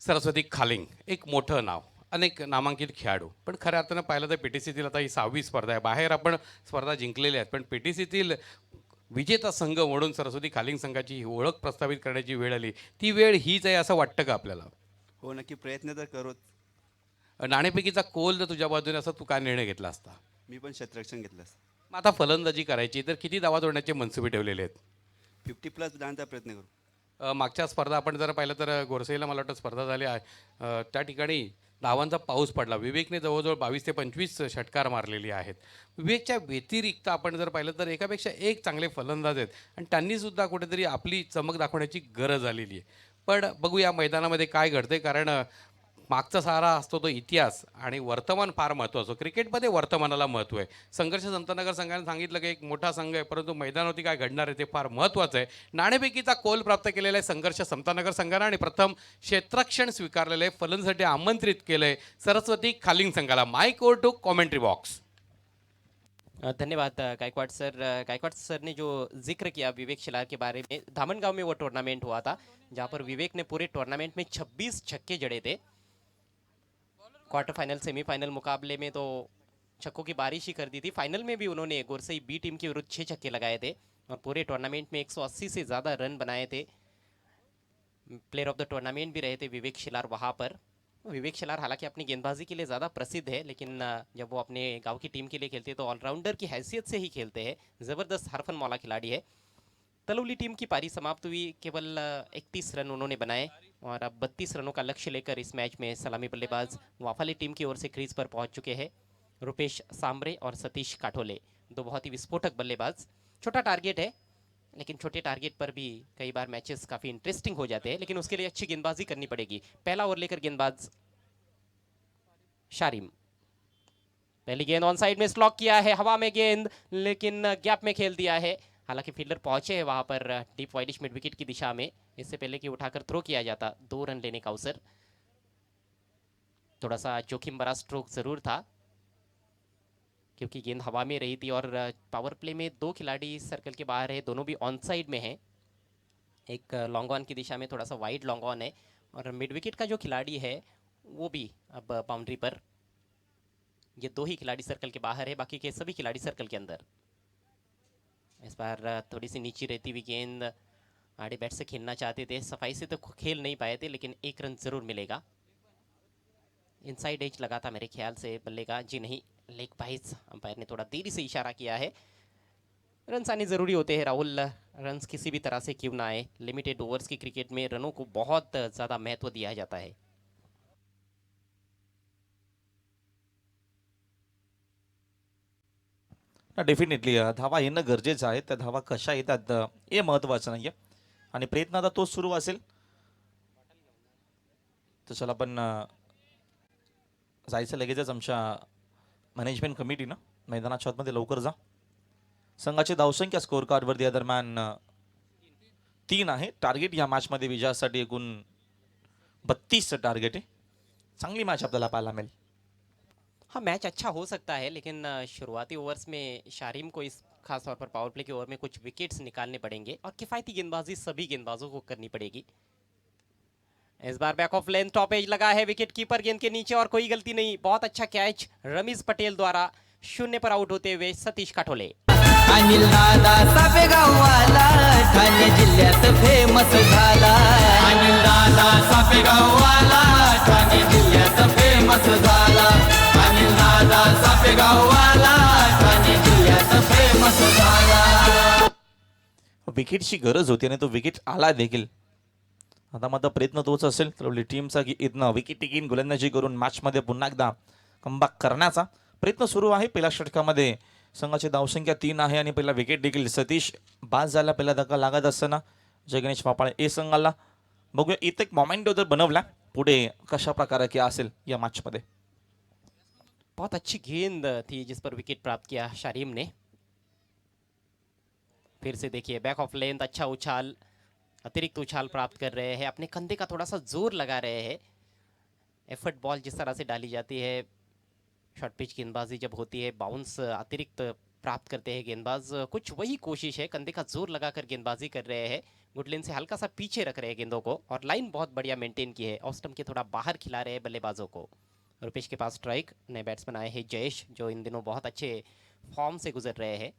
सरस्वती खालिंग एक मोठं नाव, अनेक नामांकित खेळाडू, पण खऱ्या अर्थानं पाहिलं तर PTCतील आता ही 6वी स्पर्धा आहे. बाहेर आपण स्पर्धा जिंकलेल्या आहेत, पण PTCतील विजेता संघ म्हणून सरस्वती खालिंग संघाची ही ओळख प्रस्थापित करण्याची वेळ आली. ती वेळ हीच आहे असं वाटतं का आपल्याला? हो, नक्की प्रयत्न तर करूच. नाणेफेकीचा कोल जर तुझ्या बाजूने असं तू काय निर्णय घेतला असता? मी पण क्षेत्ररक्षण घेतलं. मग आता फलंदाजी करायची तर किती धावा जोडण्याचे मनसुबे ठेवलेले आहेत? 50+ जाण्याचा प्रयत्न करू. मागच्या स्पर्धा आपण जर पाहिलं तर गोरसेला मला वाटतं स्पर्धा झाली आहे, त्या ठिकाणी धावांचा पाऊस पडला. विवेकने जवळजवळ 22 ते 25 षटकार मारलेली आहेत. विवेकच्या व्यतिरिक्त आपण जर पाहिलं तर एकापेक्षा एक चांगले फलंदाज आहेत आणि त्यांनीसुद्धा कुठेतरी आपली चमक दाखवण्याची गरज आलेली आहे. पण बघूया मैदानामध्ये काय घडते, कारण मागचा सहारा असतो तो इतिहास आणि वर्तमान फार महत्त्वाचं. क्रिकेटमध्ये वर्तमानाला महत्त्व आहे. संघर्ष समतानगर संघाने सांगितलं की एक मोठा संघ आहे, परंतु मैदानावरती काय घडणार आहे ते फार महत्त्वाचं आहे. नाणेफेकीचा कोल प्राप्त केलेला आहे संघर्ष समतानगर संघाने आणि प्रथम क्षेत्ररक्षण स्वीकारलेलं आहे. फलंदाजीसाठी आमंत्रित केलं आहे सरस्वती खालिंग संघाला. Mic over to commentary box. धन्यवाद गायकवाड़ सर. गायकवाड़ सर ने जो जिक्र किया विवेक शिलार के बारे में, धामनगांव में वो टूर्नामेंट हुआ था जहां पर विवेक ने पूरे टूर्नामेंट में 26 छक्के जड़े थे. क्वार्टर फाइनल सेमीफाइनल मुकाबले में तो छक्कों की बारिश ही कर दी थी. फाइनल में भी उन्होंने गोरसई बी टीम के विरुद्ध 6 छक्के लगाए थे और पूरे टूर्नामेंट में 180 से ज़्यादा रन बनाए थे. प्लेयर ऑफ द टूर्नामेंट भी रहे थे विवेक शिलार वहाँ पर. विवेक शिलार हालांकि अपनी गेंदबाजी के लिए ज़्यादा प्रसिद्ध है, लेकिन जब वो अपने गांव की टीम के लिए खेलते हैं तो ऑलराउंडर की हैसियत से ही खेलते हैं. ज़बरदस्त हरफन मौला खिलाड़ी है. तलवली टीम की पारी समाप्त हुई, केवल 31 रन उन्होंने बनाए और अब 32 रनों का लक्ष्य लेकर इस मैच में सलामी बल्लेबाज वाफाली टीम की ओर से क्रीज पर पहुंच चुके हैं रुपेश सांबरे और सतीश काठोले, दो बहुत ही विस्फोटक बल्लेबाज. छोटा टारगेट है, लेकिन छोटे टारगेट पर भी कई बार मैचेस काफ़ी इंटरेस्टिंग हो जाते हैं, लेकिन उसके लिए अच्छी गेंदबाजी करनी पड़ेगी. पहला ओवर लेकर गेंदबाज शारिम. पहली गेंद ऑन साइड में स्लॉक किया है, हवा में गेंद, लेकिन गैप में खेल दिया है. हालांकि फील्डर पहुंचे हैं वहां पर डीप वाइडिश मिड विकेट की दिशा में, इससे पहले कि उठाकर थ्रो किया जाता. 2 रन लेने का अवसर. थोड़ा सा जोखिम भरा स्ट्रोक जरूर था क्योंकि गेंद हवा में रही थी और पावर प्ले में 2 खिलाड़ी सर्कल के बाहर है, दोनों भी ऑन साइड में हैं. एक लॉन्ग ऑन की दिशा में थोड़ा सा वाइड लॉन्ग ऑन है और मिड विकेट का जो खिलाड़ी है वो भी अब बाउंड्री पर. ये 2 ही खिलाड़ी सर्कल के बाहर है, बाकी के सभी खिलाड़ी सर्कल के अंदर. इस बार थोड़ी सी नीची रहती हुई गेंद आड़े बैट से खेलना चाहते थे, सफाई से तो खेल नहीं पाए थे, लेकिन 1 रन जरूर मिलेगा. इनसाइड एज लगा था मेरे ख्याल से बल्ले का. जी नहीं, लेग बाइज. अंपायर ने थोड़ा देरी से इशारा किया है. रन्स आने ज़रूरी होते हैं राहुल, रन्स किसी भी तरह से क्यों ना आए. लिमिटेड ओवर्स की क्रिकेट में रनों को बहुत ज़्यादा महत्व दिया जाता है. डेफिनेटली धावा येणं गरजेचं आहे. त्या धावा कशा येतात हे महत्त्वाचं नाही आहे आणि प्रयत्न आता तोच सुरू असेल. तर चला आपण जायचं लगेचच आमच्या मॅनेजमेंट कमिटीनं मैदानाच्या आतमध्ये लवकर जा. संघाची धावसंख्या स्कोअर कार्डवरती या दरम्यान 3 आहे. टार्गेट या मॅचमध्ये विजयासाठी एकूण 32 टार्गेट आहे. चांगली मॅच आपल्याला पाहायला मिळेल. हाँ, मैच अच्छा हो सकता है, लेकिन शुरुआती ओवर्स में शारिम को इस खास तौर पर पावर प्ले के ओवर में कुछ विकेट्स निकालने पड़ेंगे और किफ़ायती गेंदबाजी सभी गेंदबाजों को करनी पड़ेगी. इस बार back of length top edge लगा है विकेट कीपर गेंद के नीचे और कोई गलती नहीं. बहुत अच्छा कैच रमीज पटेल द्वारा 0 पर आउट होते हुए सतीश काठोले. अनिल दादा सापेगाववाला ठाणे जिल्ह्यात फेमस झाला. अनिल दादा सापेगाववाला ठाणे जिल्ह्यात फेमस झाला. अनिल दादा सापेगाववाला ठाणे जिल्ह्यात फेमस झाला. विकेटची गरज होती आणि तो विकेट आला देखील. आता मात्र प्रयत्न तोच असेल तर टीमचा की इथनं विकेट टिकीन गोलंदाजी करून मॅचमध्ये पुन्हा एकदा कमबॅक करण्याचा प्रयत्न सुरू आहे. पहिल्या षटकामध्ये संघाची धावसंख्या 3 आहे आणि पहिला विकेट देखील सतीश बाद झाला. पहिला धक्का लागत असताना जय गणेश वापाळे ए संघाला. बघूया इथे एक मोमेंटो जर बनवला पुढे कशा प्रकारे क्या असेल या मॅचमध्ये. बहुत अच्छी गेंद थी जिस पर विकेट प्राप्त किया शारिम ने. फिर से देखिए बैक ऑफ लेंथ, अच्छा उछाल, अतिरिक्त उछाल प्राप्त कर रहे हैं. अपने कंधे का थोड़ा सा जोर लगा रहे हैं. एफर्ट बॉल जिस तरह से डाली जाती है, शॉर्ट पिच गेंदबाजी जब होती है, बाउंस अतिरिक्त प्राप्त करते हैं गेंदबाज, कुछ वही कोशिश है. कंधे का जोर लगाकर गेंदबाजी कर रहे हैं. गुडलेन से हल्का सा पीछे रख रहे हैं गेंदों को और लाइन बहुत बढ़िया मेंटेन की है. ऑफ स्टंप के थोड़ा बाहर खिला रहे हैं बल्लेबाजों को. रुपेश के पास स्ट्राइक. नए बैट्समैन आए हैं जयेश, जो इन दिनों बहुत अच्छे फॉर्म से गुजर रहे हैं.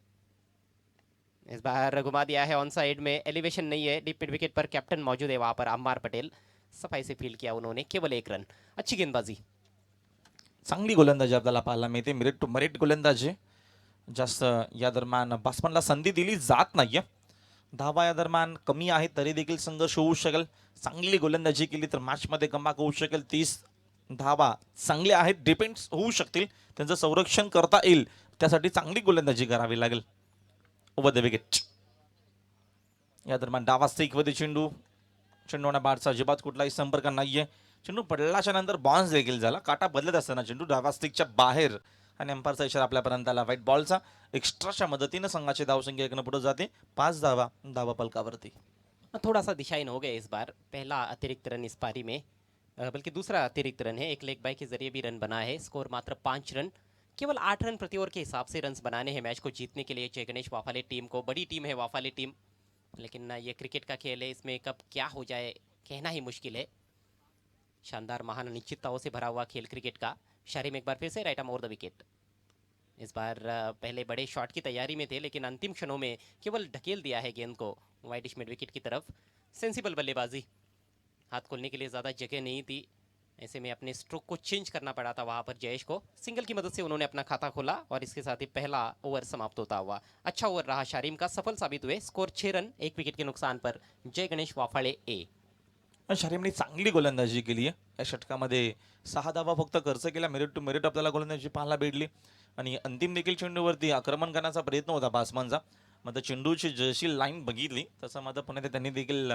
इस बार घुमा दिया है ऑन साइड में. एलिवेशन नहीं है. डीप मिड विकेट पर कैप्टन मौजूद है वहां पर. अम्मार पटेल सफाई से फील्ड किया उन्होंने. केवल 1 रन. अच्छी गेंदबाजी. चांगली गोलंदाजी आपल्याला पाहायला मिळते. मिरिट टू मरिट गोलंदाजी. जास्त या दरम्यान बॅट्समनला संधी दिली जात नाहीये. धावा या दरम्यान कमी आहे तरी देखील संघर्ष होऊ शकेल. चांगली गोलंदाजी केली तर मॅचमध्ये कमबॅक होऊ शकेल. 30 धावा चांगल्या आहेत. डिपेंड्स होऊ शकतील. त्यांचं संरक्षण करता येईल त्यासाठी चांगली गोलंदाजी करावी लागेल. Over the wicket. या दरम्यान डावा स्टिकवरती चेंडू. चेंडूना बॅटचा अजिबात कुठलाही संपर्क नाहीये. चेंडू पडल्याच्या नंतर बाउन्स देखील झाला. काटा बदलत असताना चेंडू डावा स्टिकच्या बाहेर आणि अंपायरचा इशारा आपल्यापर्यंत आला व्हाईट बॉलचा. एक्स्ट्राच्या मदतीनं संघाची धावसंख्या 1 पुढे जाते. 5 धावा पलकावरती. थोड़ा सा दिशाहीन हो गए इस बार. पहला अतिरिक्त रन इस पारी में, बल्कि दूसरा अतिरिक्त रन है. एक लेग बाय के जरिए भी रन बना है. स्कोर मात्र 5 रन. केवल 8 रन प्रति ओवर के हिसाब से रन्स बनाने हैं मैच को जीतने के लिए जय गणेश वाफाले टीम को. बड़ी टीम है वाफाले टीम, लेकिन ये क्रिकेट का खेल है. इसमें कब क्या हो जाए कहना ही मुश्किल है. शानदार महान अनिश्चितताओं से भरा हुआ खेल क्रिकेट का. शारिम एक बार फिर से right arm over the wicket. इस बार पहले बड़े शॉट की तैयारी में थे, लेकिन अंतिम क्षणों में केवल ढकेल दिया है गेंद को वाइडिश मिड विकेट की तरफ. सेंसिबल बल्लेबाजी. हाथ खोलने के लिए ज़्यादा जगह नहीं थी. ऐसे में अपने स्ट्रोक को चेंज करना पड़ा था वहाँ पर जयेश को. सिंगल की मदद से उन्होंने अपना खाता खोला और इसके साथ ही पहला ओवर समाप्त होता हुआ. अच्छा ओवर रहा शारिम का, सफल साबित हुए. स्कोर 6 रन 1 विकेट के नुकसान पर जय गणेश वाफाळे ए. शारिमने चांगली गोलंदाजी केली आहे. या षटकामध्ये 6 धावा फक्त खर्च केला. मेरिट टू मेरिट आपल्याला गोलंदाजी पाहायला भेटली आणि अंतिम देखील चेंडूवरती आक्रमण करण्याचा प्रयत्न होता बॅट्समनचा. मात्र चेंडूची जशी लाईन बघितली तसं मात्र पुन्हा त्यांनी देखील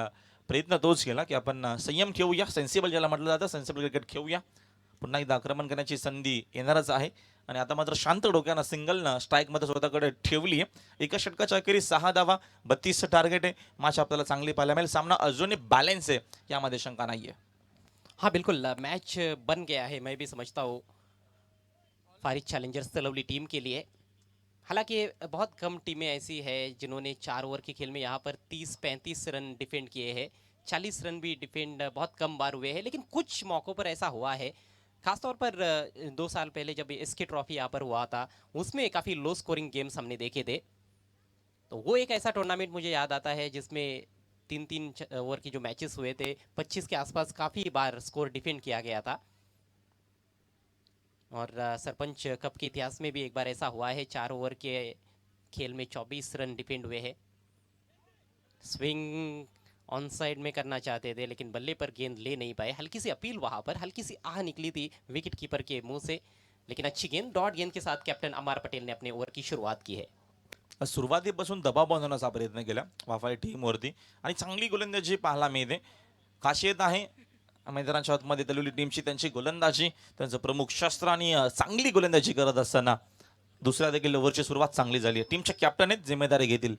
प्रयत्न तोच केला की आपण संयम ठेवूया. सेन्सिबल ज्याला म्हटलं जातं, सेन्सिबल क्रिकेट खेळूया. पुन्हा एकदा आक्रमण करण्याची संधी येणारच आहे आणि आता मात्र शांत डोक्यानं सिंगलनं स्ट्राईकमध्ये स्वतःकडे ठेवली आहे. एका षटकाच्या अखेरीस 6 धावा, 32 टार्गेट आहे. मॅच आपल्याला चांगली पाहायला मिळेल. सामना अजूनही बॅलन्स आहे, यामध्ये शंका नाही आहे. हाँ बिल्कुल, मैच बन गया है. मैं भी समझता हूँ फारिज चैलेंजर्स तलवली टीम के लिए. हालांकि बहुत कम टीमें ऐसी है जिन्होंने 4 ओवर के खेल में यहाँ पर 30-35 रन डिफेंड किए हैं. 40 रन भी डिफेंड बहुत कम बार हुए हैं, लेकिन कुछ मौक़ों पर ऐसा हुआ है. खासतौर पर 2 साल पहले जब एसके ट्रॉफी यहाँ पर हुआ था, उसमें काफ़ी लो स्कोरिंग गेम्स हमने देखे थे. तो वो एक ऐसा टूर्नामेंट मुझे याद आता है जिसमें 3-3 ओवर की जो मैचेस हुए थे, 25 के आसपास काफ़ी बार स्कोर डिफेंड किया गया था. और सरपंच कप के इतिहास में भी एक बार ऐसा हुआ है. 4 ओवर के खेल में 24 रन डिफेंड हुए हैं. स्विंग ऑन साइड में करना चाहते थे, लेकिन बल्ले पर गेंद ले नहीं पाए. हल्की सी अपील वहां पर, हल्की सी आह निकली थी विकेट कीपर के मुंह से, लेकिन अच्छी गेंद, डॉट गेंद के साथ कैप्टन अमार पटेल ने अपने ओवर की शुरुआत की है. सुरुवातीपासून दबाव बांधवण्याचा प्रयत्न केला वाफाळे टीमवरती आणि चांगली गोलंदाजी पाहायला मिळते. खासियत आहे मैदानाच्या आतमध्ये तलवली टीमची त्यांची गोलंदाजी, त्यांचं प्रमुख शस्त्र आणि चांगली गोलंदाजी करत असताना दुसऱ्या देखील ओव्हरची सुरुवात चांगली झाली आहे. टीमचे कॅप्टन आहेत, जिम्मेदारी घेतील.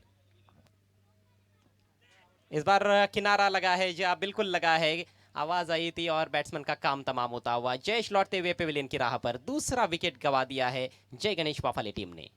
इस बार किनारा लगा है जी, बिल्कुल लगा है, आवाज आई थी और बैट्समैन का काम तमाम होता हुआ जयेश लौटते हुए पेविलियन की राह पर दूसरा विकेट गवा दिया है जय गणेश वाफाले टीम ने।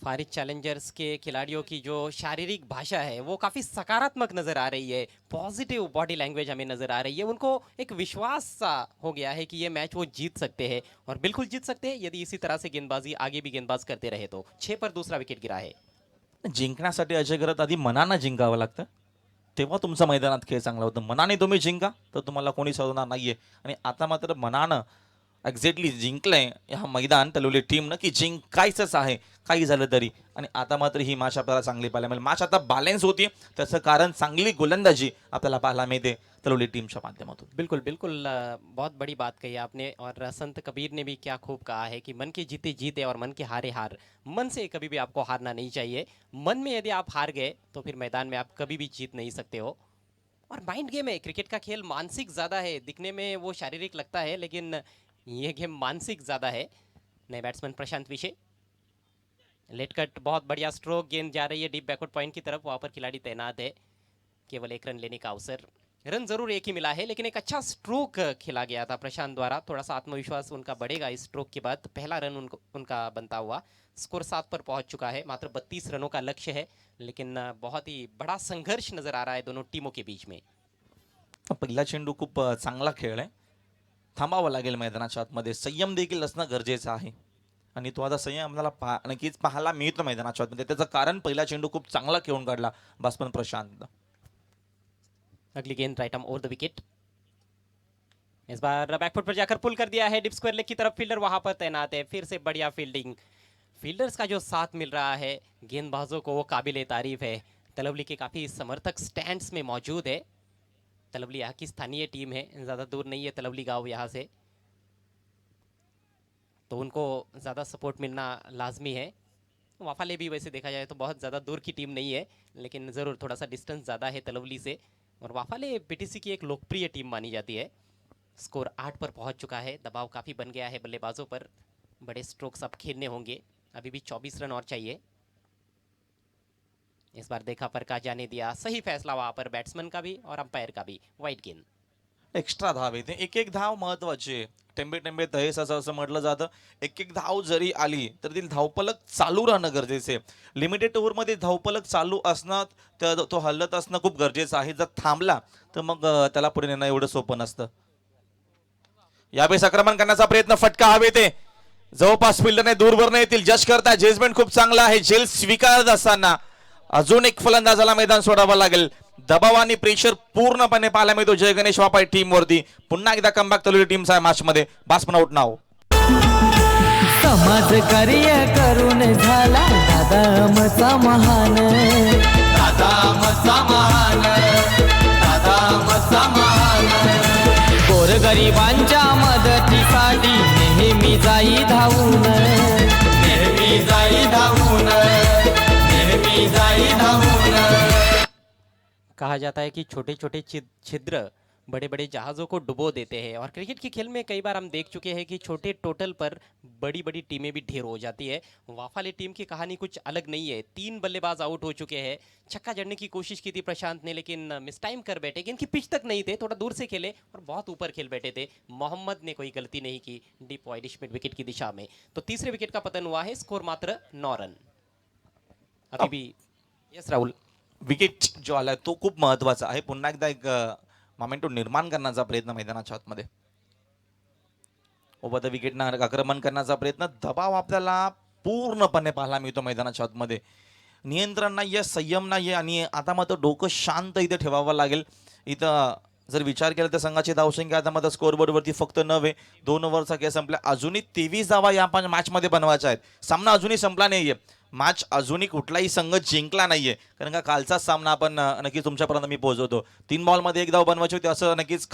फारिज चैलेंजर्स के खिलाड़ियों की जो शारीरिक भाषा है वो काफ़ी सकारात्मक नज़र आ रही है, पॉजिटिव बॉडी लैंग्वेज हमें नज़र आ रही है। उनको एक विश्वास सा हो गया है कि ये मैच वो जीत सकते हैं और बिल्कुल जीत सकते हैं यदि इसी तरह से गेंदबाजी आगे भी गेंदबाज करते रहे तो। 6 पर दूसरा विकेट गिरा है। जिंकण्यासाठी अजय घरात आधी मनानं जिंकावं लागतं, तेव्हा तुमचा मैदानात खेळ चांगला होतं. मनाने तुम्ही जिंका तर तुम्हाला कोणी सोडणार नाहीये. आणि आता मात्र मनानं एक्झॅक्टली जिंकलंय हा मैदान तलवली टीमनं, की जिंकायचंच आहे काही झालं तरी. आणि आता मात्र ही मॅच आपल्याला चांगली पाहायला मिळेल. मॅच आता बॅलन्स होती, त्याचं कारण चांगली गोलंदाजी आपल्याला पाहायला मिळते तलवली टीमच्या माध्यमातून. बिल्कुल बिल्कुल, बहुत बड़ी बात कही आपने और संत कबीर ने भी क्या खूब कहा है कि मन के जीते जीते और मन के हारे हार। मन से कभी भी आपको हारना नहीं चाहिए। मन में यदि आप हार गए तो फिर मैदान में आप कभी भी जीत नहीं सकते हो। और माइंड गेम है, क्रिकेट का खेल मानसिक ज़्यादा है, दिखने में वो शारीरिक लगता है लेकिन ये गेम मानसिक ज़्यादा है। नए बैट्समैन प्रशांत विशे, लेट कट, बहुत बढ़िया स्ट्रोक, गेंद जा रही है डीप बैकवर्ड पॉइंट की तरफ, वहाँ पर खिलाड़ी तैनात है, केवल 1 रन लेने का अवसर। रन जरूर एक ही मिला है लेकिन एक अच्छा स्ट्रोक खेला गया था प्रशांत द्वारा, थोड़ा सा आत्मविश्वास उनका बढ़ेगा इस स्ट्रोक के बाद। पहला रन उनका बनता हुआ, स्कोर 7 पर पहुंच चुका है, मात्र 32 रनों का लक्ष्य है लेकिन बहुत ही बड़ा संघर्ष नजर आ रहा है दोनों टीमों के बीच में। पहिला चेंडू खूप चांगला खेळ आहे, थांबावं लागेल मैदानाच्या आतमध्ये. संयम देखील असणं गरजेचं आहे आणि तो आता संयम आपल्याला नक्कीच पाहायला मिळतो मैदानाच्या आतमध्ये. त्याचं कारण पहिला चेंडू खूप चांगला खेळून काढला बॅट्समन प्रशांत. अगली गेंद right arm over the wicket, इस बार बैकफुट पर जाकर पुल कर दिया है डीप स्क्वायर लेग की तरफ, फील्डर वहां पर तैनात है। फिर से बढ़िया फील्डिंग, फील्डर्स का जो साथ मिल रहा है गेंदबाजों को वो काबिल तारीफ है। तलवली के काफ़ी समर्थक स्टैंड्स में मौजूद है। तलवली यहाँ की स्थानीय टीम है, ज़्यादा दूर नहीं है तलवली गांव यहाँ से, तो उनको ज़्यादा सपोर्ट मिलना लाजमी है। वाफाले भी वैसे देखा जाए तो बहुत ज़्यादा दूर की टीम नहीं है लेकिन ज़रूर थोड़ा सा डिस्टेंस ज़्यादा है तलवली से। और वाफाले पीटीसी की एक लोकप्रिय टीम मानी जाती है। स्कोर 8 पर पहुंच चुका है, दबाव काफ़ी बन गया है बल्लेबाजों पर, बड़े स्ट्रोक्स अब खेलने होंगे, अभी भी 24 रन और चाहिए। इस बार देखा पर का जाने दिया, सही फैसला वहां पर बैट्समैन का भी और अंपायर का भी। वाइट गेंद, एक्स्ट्रा धाव येते, एक एक धाव महत्वाची आहे. टेंबे टेंबे तहेस असं म्हटलं जातं. एक एक धाव जरी आली तर ती धावपलक चालू राहणं गरजेचं आहे. लिमिटेड ओव्हरमध्ये धावपलक चालू असणं, तो हलत असणं खूप गरजेचं आहे. जर थांबला तर मग त्याला पुढे नेणं एवढं सोपं नसतं. यावेळेस आक्रमण करण्याचा प्रयत्न, फटका हवेत आहे, जवळपास फिल्डरने दूरवर येतील. जज करता जजमेंट खूप चांगला आहे. झेल स्वीकारत असताना अजून एक फलंदाजाला मैदान सोडावं लागेल. दबाव आणि प्रेशर पूर्णपणे पाहायला मिळतो जय गणेश वापाय टीम वरती. पुन्हा एकदा कमबॅक तलवली टीमचा मॅच मध्ये. बास्मन आउट नाव. समाज कार्य करून झाला दादा आमचा महान, दादा आमचा महान, दादा आमचा महान. गोरगरिबांच्या मदतीसाठी नेहमी जाई धावून, नेहमी जाई धावून, नेहमी जाई धावून. कहा जाता है कि छोटे छोटे छिद्र बड़े बड़े जहाज़ों को डुबो देते हैं और क्रिकेट के खेल में कई बार हम देख चुके हैं कि छोटे टोटल पर बड़ी बड़ी टीमें भी ढेर हो जाती है। वाफाले टीम की कहानी कुछ अलग नहीं है। 3 बल्लेबाज आउट हो चुके हैं, छक्का जड़ने की कोशिश की थी प्रशांत ने लेकिन मिस टाइम कर बैठे, इनकी पिच तक नहीं थे, थोड़ा दूर से खेले और बहुत ऊपर खेल बैठे थे। मोहम्मद ने कोई गलती नहीं की डीप वाइडिश मिड विकेट की दिशा में, तो तीसरे विकेट का पतन हुआ है। स्कोर मात्र 9 रन। अभी भी यस राहुल, विकेट जो आलाय तो खूप महत्वाचा आहे. पुन्हा एकदा एक मोमेंटो निर्माण करण्याचा प्रयत्न मैदानाच्या आतमध्ये. ओव्हर द विकेटना आक्रमण करण्याचा प्रयत्न, दबाव आपल्याला पूर्णपणे पाहायला मिळतो मैदानाच्या आतमध्ये. नियंत्रण नाहीये, संयम नाहीये आणि आता मात्र डोकं शांत इथे ठेवावं लागेल. इथं जर विचार केला तर संघाची धावसंख्या आता मात्र स्कोरबोर्डवरती फक्त 9 आहे. 2 ओव्हरचा खेळ संपला, अजूनही 23 धावा या मॅच मध्ये बनवायच्या आहेत. सामना अजूनही संपला नाहीये. मॅच अजूनही कुठलाही संघ जिंकला नाहीये, कारण का कालचा सामना आपण नक्कीच तुमच्यापर्यंत मी पोहोचवतो. 3 बॉलमध्ये 1 धाव बनवायची होती असं नक्कीच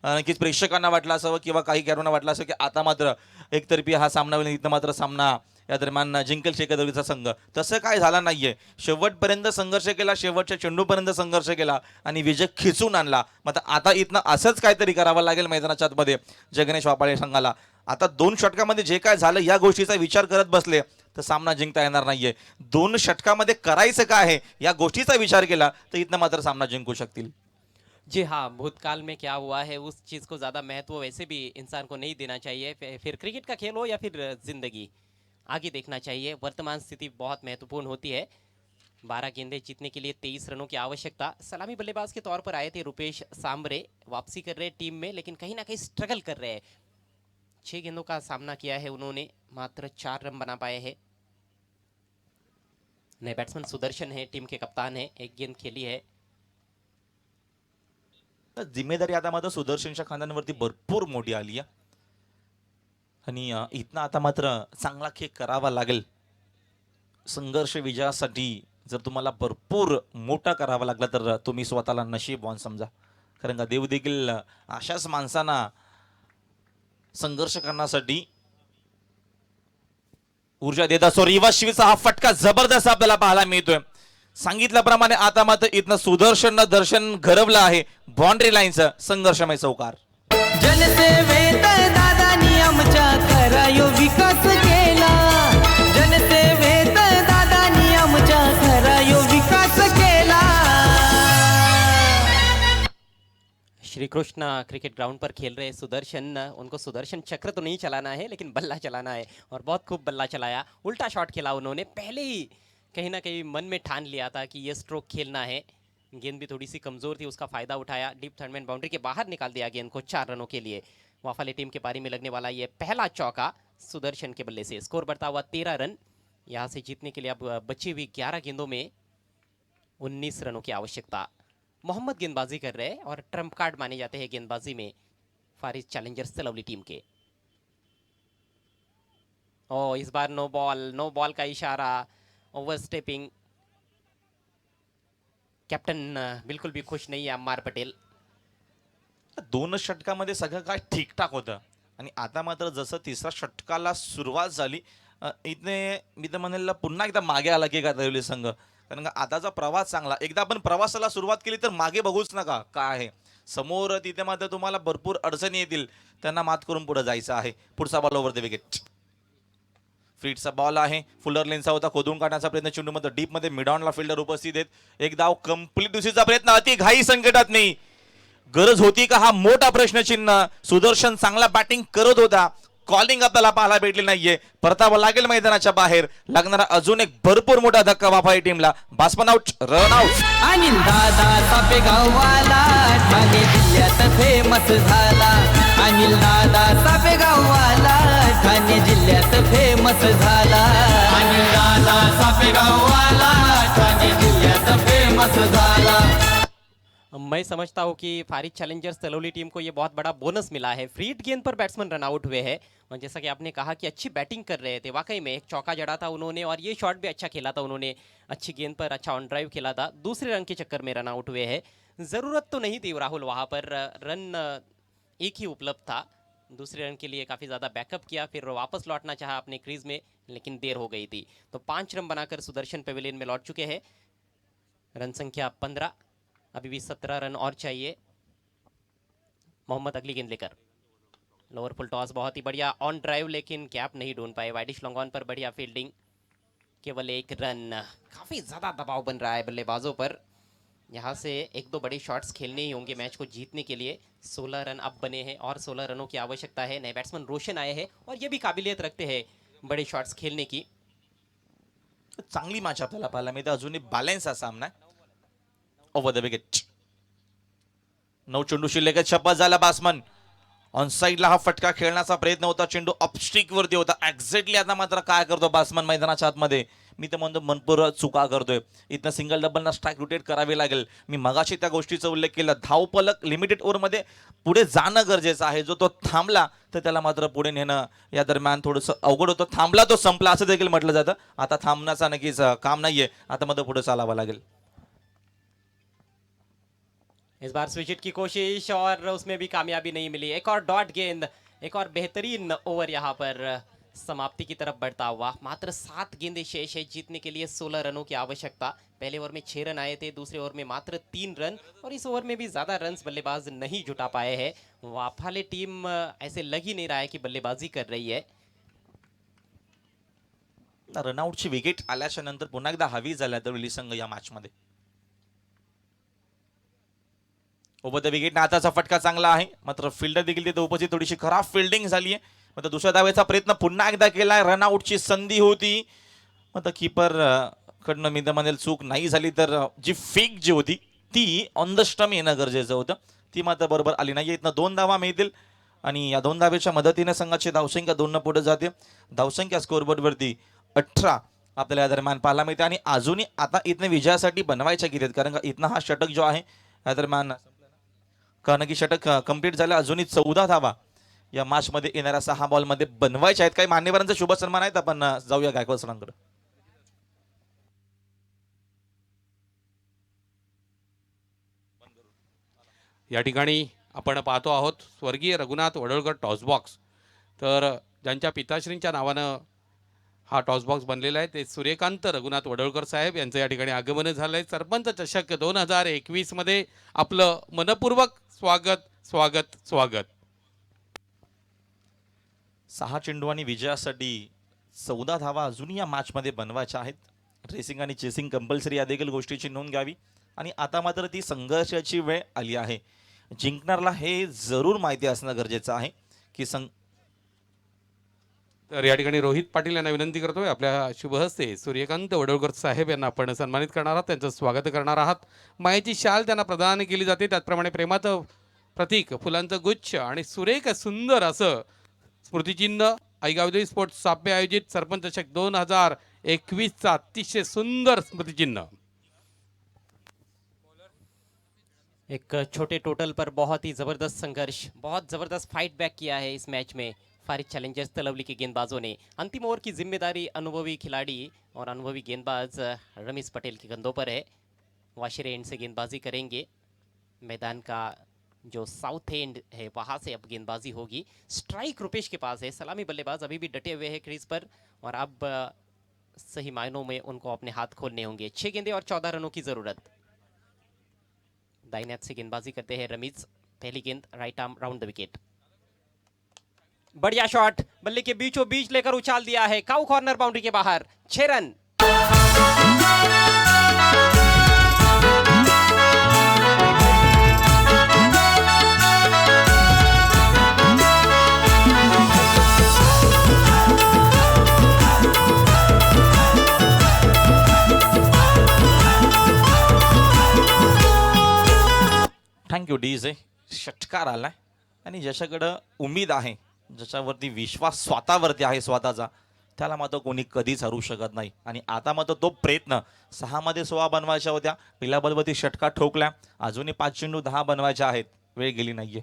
नक्कीच प्रेक्षकांना वाटलं असावं किंवा काही खेळाडूंना वाटलं असं की आता मात्र एकतर्फी हा सामना होईल, इथं मात्र सामना या दरम्यान जिंकेल शेखदरीचा संघ. तसं काय झालं नाहीये. शेवटपर्यंत संघर्ष केला, शेवटच्या चेंडूपर्यंत संघर्ष केला आणि विजय खिचून आणला. मग आता इथनं असंच काहीतरी करावं लागेल मैदानाच्या आतमध्ये जगनेश वापाळे संघाला. आता 2 षटकामध्ये जे काय झालं या गोष्टीचा विचार करत बसले तर सामना जिंकता येणार नाहीये. 2 षटकामध्ये करायचं काय आहे या गोष्टीचा विचार केला तर इथनं मात्र सामना जिंकू शकतील. जी हाँ, भूतकाल में क्या हुआ है उस चीज़ को ज़्यादा महत्व वैसे भी इंसान को नहीं देना चाहिए। फिर क्रिकेट का खेल हो या फिर ज़िंदगी, आगे देखना चाहिए। वर्तमान स्थिति बहुत महत्वपूर्ण होती है। 12 गेंदें जीतने के लिए 23 रनों की आवश्यकता। सलामी बल्लेबाज के तौर पर आए थे रुपेश सांबरे, वापसी कर रहे टीम में, लेकिन कहीं ना कहीं स्ट्रगल कर रहे हैं। 6 गेंदों का सामना किया है उन्होंने, मात्र 4 रन बना पाए हैं। नए बैट्समैन सुदर्शन है, टीम के कप्तान है, 1 गेंद खेली है। तर जिम्मेदारी आता मात्र सुदर्शनच्या खांद्यांवरती भरपूर मोठी आली आहे आणि इथनं आता मात्र चांगला खेळ करावा लागेल. संघर्ष विजयासाठी जर तुम्हाला भरपूर मोठा करावा लागला तर तुम्ही स्वतःला नशीबवान समजा, कारण का देव देखील अशाच माणसांना संघर्ष करण्यासाठी ऊर्जा देत असतो. रिवर्स स्वीपचा हा फटका जबरदस्त आपल्याला पाहायला मिळतोय. सांगितल्याप्रमाणे आता मात्र इथनं सुदर्शन दर्शन घरवलं आहे. बाउंड्री लाईनचं संघर्षमय चौकार. जनसेवेत दादानी आमच्या खरायो विकास केला. जनसेवेत दादानी आमच्या खरायो विकास केला. श्री कृष्णा क्रिकेट ग्राउंड पर खेल रहे सुदर्शन, उनको सुदर्शन चक्र तो नहीं चलाना है लेकिन बल्ला चलाना है, और बहुत खूब बल्ला चलाया। उल्टा शॉट खेला उन्होंने, पहले ही कहीं ना कहीं मन में ठान लिया था कि ये स्ट्रोक खेलना है। गेंद भी थोड़ी सी कमज़ोर थी, उसका फ़ायदा उठाया, डीप थर्डमैन बाउंड्री के बाहर निकाल दिया गेंद को 4 रनों के लिए। वाफाले टीम के पारी में लगने वाला ये पहला चौका सुदर्शन के बल्ले से। स्कोर बढ़ता हुआ 13 रन। यहाँ से जीतने के लिए अब बची हुई 11 गेंदों में 19 रनों की आवश्यकता। मोहम्मद गेंदबाजी कर रहे हैं और ट्रम्प कार्ड माने जाते हैं गेंदबाजी में फारिज चैलेंजर्स तलवली टीम के। ओ इस बार नो बॉल का इशारा, ओवर स्टेपिंग। कैप्टन बिल्कुल भी खुश नहीं है अम्मार पटेल। 2 षटकामध्ये सगळं काय ठीकठाक होतं आणि आता मात्र जसं 3ऱ्या षटकाला सुरुवात झाली इथने मी तर म्हणेल पुन्हा एकदा मागे आला की का तळवली संघ, कारण का आताचा प्रवास चांगला. एकदा आपण प्रवासाला सुरुवात केली तर मागे बघूच नका काय आहे समोर. तिथे मात्र तुम्हाला भरपूर अडचणी येतील, त्यांना मात करून पुढे जायचं आहे. पुढचा बॉल ओव्हर द विकेट. फ्रीटचा बॉल आहे, फुलर लेनचा होता, खोदून काढण्याचा प्रयत्न चेंडूमध्ये डीपमध्ये मिडॉनला फिल्डर उपस्थित आहेत. एक धाव कंप्लीट दुसरीचा प्रयत्न अति घाई संकटात नाही. गरज होती का हा मोठा प्रश्नचिन्ह. सुदर्शन चांगला बॅटिंग करत होता, कॉलिंग आपल्याला पाहायला भेटली नाहीये. परतावं लागेल मैदानाच्या बाहेर. लागणारा अजून एक भरपूर मोठा धक्का वाफाई टीमला. बास्मन आउट, रन आउट. अनिल दादा सापेगाववाला ठाणे जिल्ह्यात फेमस झाला. अनिल दादा सापेगाववाला ठाणे जिल्ह्यात फेमस झाला. अनिल दादा सापेगाववाला ठाणे जिल्ह्यात फेमस झाला. मैं समझता हूँ कि फारिज चैलेंजर्स तलवली टीम को ये बहुत बड़ा बोनस मिला है। फ्रीड गेंद पर बैट्समैन रन आउट हुए हैं, और जैसा कि आपने कहा कि अच्छी बैटिंग कर रहे थे, वाकई में एक चौका जड़ा था उन्होंने और ये शॉट भी अच्छा खेला था उन्होंने। अच्छी गेंद पर अच्छा ऑन ड्राइव खेला था, दूसरे रन के चक्कर में रन आउट हुए हैं। ज़रूरत तो नहीं थी राहुल वहाँ पर, रन एक ही उपलब्ध था। दूसरे रन के लिए काफ़ी ज़्यादा बैकअप किया, फिर वापस लौटना चाहा अपने क्रीज में, लेकिन देर हो गई थी। तो 5 रन बनाकर सुदर्शन पेविलियन में लौट चुके हैं। रन संख्या 15, अभी भी 17 रन और चाहिए। मोहम्मद अगली गेंद लेकर, लोअर फुल टॉस बहुत ही बढ़िया, ऑन ड्राइव लेकिन कैप नहीं ढूंढ पाए। वाइडिश लॉन्ग ऑन पर बढ़िया फील्डिंग, केवल 1 रन। काफ़ी ज़्यादा दबाव बन रहा है बल्लेबाजों पर। यहाँ से 1-2 बड़े शॉट्स खेलने ही होंगे मैच को जीतने के लिए। 16 रन अब बने हैं और 16 रनों की आवश्यकता है। नए बैट्समैन रोशन आए हैं और ये भी काबिलियत रखते हैं बड़े शॉट्स खेलने की। चांगली मॅच आपल्याला पाहायला मिळते. अजूनही बॅलन्स हा सामना. Over the wicket. 9 चेंडू शिल्लक शपथ झाला. बास्मन ऑन साइडला हा फटका खेळण्याचा प्रयत्न होता, चेंडू अपस्टिक वरती होता. एक्झॅक्टली आता मात्र काय करतो बास्मन मैदानाच्या आतमध्ये मी तर म्हणतो मनपूर्वक चुका करतोय. इथनं सिंगल डबलना स्ट्राईक रोटेट करावी लागेल. मी मगाशी त्या गोष्टीचा उल्लेख केला, धावपलक लिमिटेड ओव्हरमध्ये पुढे जाणं गरजेचं आहे. जो तो थांबला तर त्याला मात्र पुढे नेणं या दरम्यान थोडंसं अवघड होतं. थांबला तो संपला असं देखील म्हटलं जातं. आता थांबण्याचा नक्कीच काम नाहीये, आता मात्र पुढे चालावं लागेल. इस बार स्विचिट की कोशिश और उसमें भी कामयाबी नहीं मिली. एक और डॉट गेंद, एक और बेहतरीन ओवर यहाँ पर समाप्ति की तरफ बढ़ता हुआ. मात्र 7 गेंदें शेष है जीतने के लिए 16 रनों की आवश्यकता. पहले ओवर में 6 रन आए थे, दूसरे ओवर में मात्र 3 रन और इस ओवर में भी ज़्यादा रन्स बल्लेबाज नहीं जुटा पाए हैं. वाफाले टीम ऐसे लग ही नहीं रहा है कि बल्लेबाजी कर रही है. रनआउटची विकेट आल्याच्या नंतर पुन्हा एकदा हवी झाला तर विली संघ या मॅचमध्ये. ओव्हर द विकेट नाताचा फटका चांगला आहे, मात्र फिल्डर देखील तिथे उपस्थित, थोडीशी खराब फिल्डिंग झाली आहे. मात्र दुसऱ्या धावेचा प्रयत्न पुन्हा एकदा केलाय. रनआउटची संधी होती, मात्र कीपर कडनं मिडमधील चूक नाही झाली तर जी फेक जी होती ती ऑन द स्टंप येणं गरजेचं होतं, ती मात्र बरोबर आली नाही. इथनं 2 धावा मिळतील आणि या 2 धावेच्या मदतीने संघाची धावसंख्या 2 पुढे जाते. धावसंख्या स्कोअरबोर्डवरती 18 आपल्याला या दरम्यान पाहायला मिळते आणि अजूनही आता इथनं विजयासाठी बनवायच्या किती आहेत, कारण का इथनं हा षटक जो आहे या दरम्यान कारण की षटक कंप्लीट झालं, अजूनही 14 धावा या मॅचमध्ये येणाऱ्या 6 बॉलमध्ये बनवायच्या आहेत. काही मान्यवरांचा शुभ सन्मान आहेत. आपण जाऊया गायकवाड सरांकडे. या ठिकाणी आपण पाहतो आहोत स्वर्गीय रघुनाथ वडोळकर टॉस बॉक्स. तर ज्यांच्या पिताश्रींच्या नावानं हा टॉस बॉक्स बनलेला आहे ते सूर्यकांत रघुनाथ वडोळकर साहेब यांचं या ठिकाणी आगमन झालंय. सरपंच चषक 2021 मध्ये आपलं मनपूर्वक स्वागत स्वागत स्वागत. 6 चेंडू आणि विजयासाठी 14 धावा अजूनही या मॅचमध्ये बनवायच्या आहेत. रेसिंग आणि चेसिंग कंपल्सरी या देखील गोष्टीची नोंद घ्यावी आणि आता मात्र ती संघर्षाची वेळ आली आहे. जिंकणारला हे जरूर माहिती असणं गरजेचं आहे की तर या ठिकाणी रोहित पाटील यांना विनंती करतोय आपल्या शुभहस्ते सूर्यकांत वडोळकर साहेब यांना आपण सन्मानित करणार आहात, त्यांचं स्वागत करणार आहात. मायेची शाल त्यांना प्रदान केली जाते, त्याचप्रमाणे प्रेमाचं प्रतीक फुलांचं गुच्छ आणि सुरेख सुंदर असं स्मृतिचिन्ह ऐगावदेवी स्पोर्ट्स साप्य आयोजित सरपंच चषक 2021चा अतिशय सुंदर स्मृतिचिन्ह. एक छोटे टोटल पर बहुत ही ज़बरदस्त संघर्ष, बहुत ज़बरदस्त फाइट बैक किया है इस मैच में फारिद चैलेंजर्स तलवली के गेंदबाजों ने. अंतिम ओवर की जिम्मेदारी अनुभवी खिलाड़ी और अनुभवी गेंदबाज रमीज पटेल के कंधों पर है. वाशिरे एंड से गेंदबाजी करेंगे. मैदान का जो साउथ एंड है वहाँ से अब गेंदबाजी होगी. स्ट्राइक रुपेश के पास है. सलामी बल्लेबाज अभी भी डटे हुए हैं क्रीज पर और अब सही मायनों में उनको अपने हाथ खोलने होंगे. 6 गेंदें और 14 रनों की ज़रूरत. दाहिने हाथ से गेंदबाजी करते हैं रमीज. पहली गेंद right arm round the wicket. बढ़िया शॉट, बल्ले के बीचों बीच लेकर उछाल दिया है. काउ कॉर्नर बाउंड्री के बाहर. 6 रन. Thank you DJ. षटकार आलाय आणि ज्याच्याकडं उमेद आहे, ज्याच्यावरती विश्वास स्वतःवरती आहे स्वतःचा, त्याला मात्र कोणी कधीच हरू शकत नाही. आणि आता मात्र तो प्रयत्न 6 मध्ये 16 बनवायच्या होत्या, पहिल्या बॉलवरती षटकार ठोकल्या, अजूनही 5 चेंडू 10 बनवायच्या आहेत, वेळ गेली नाहीये.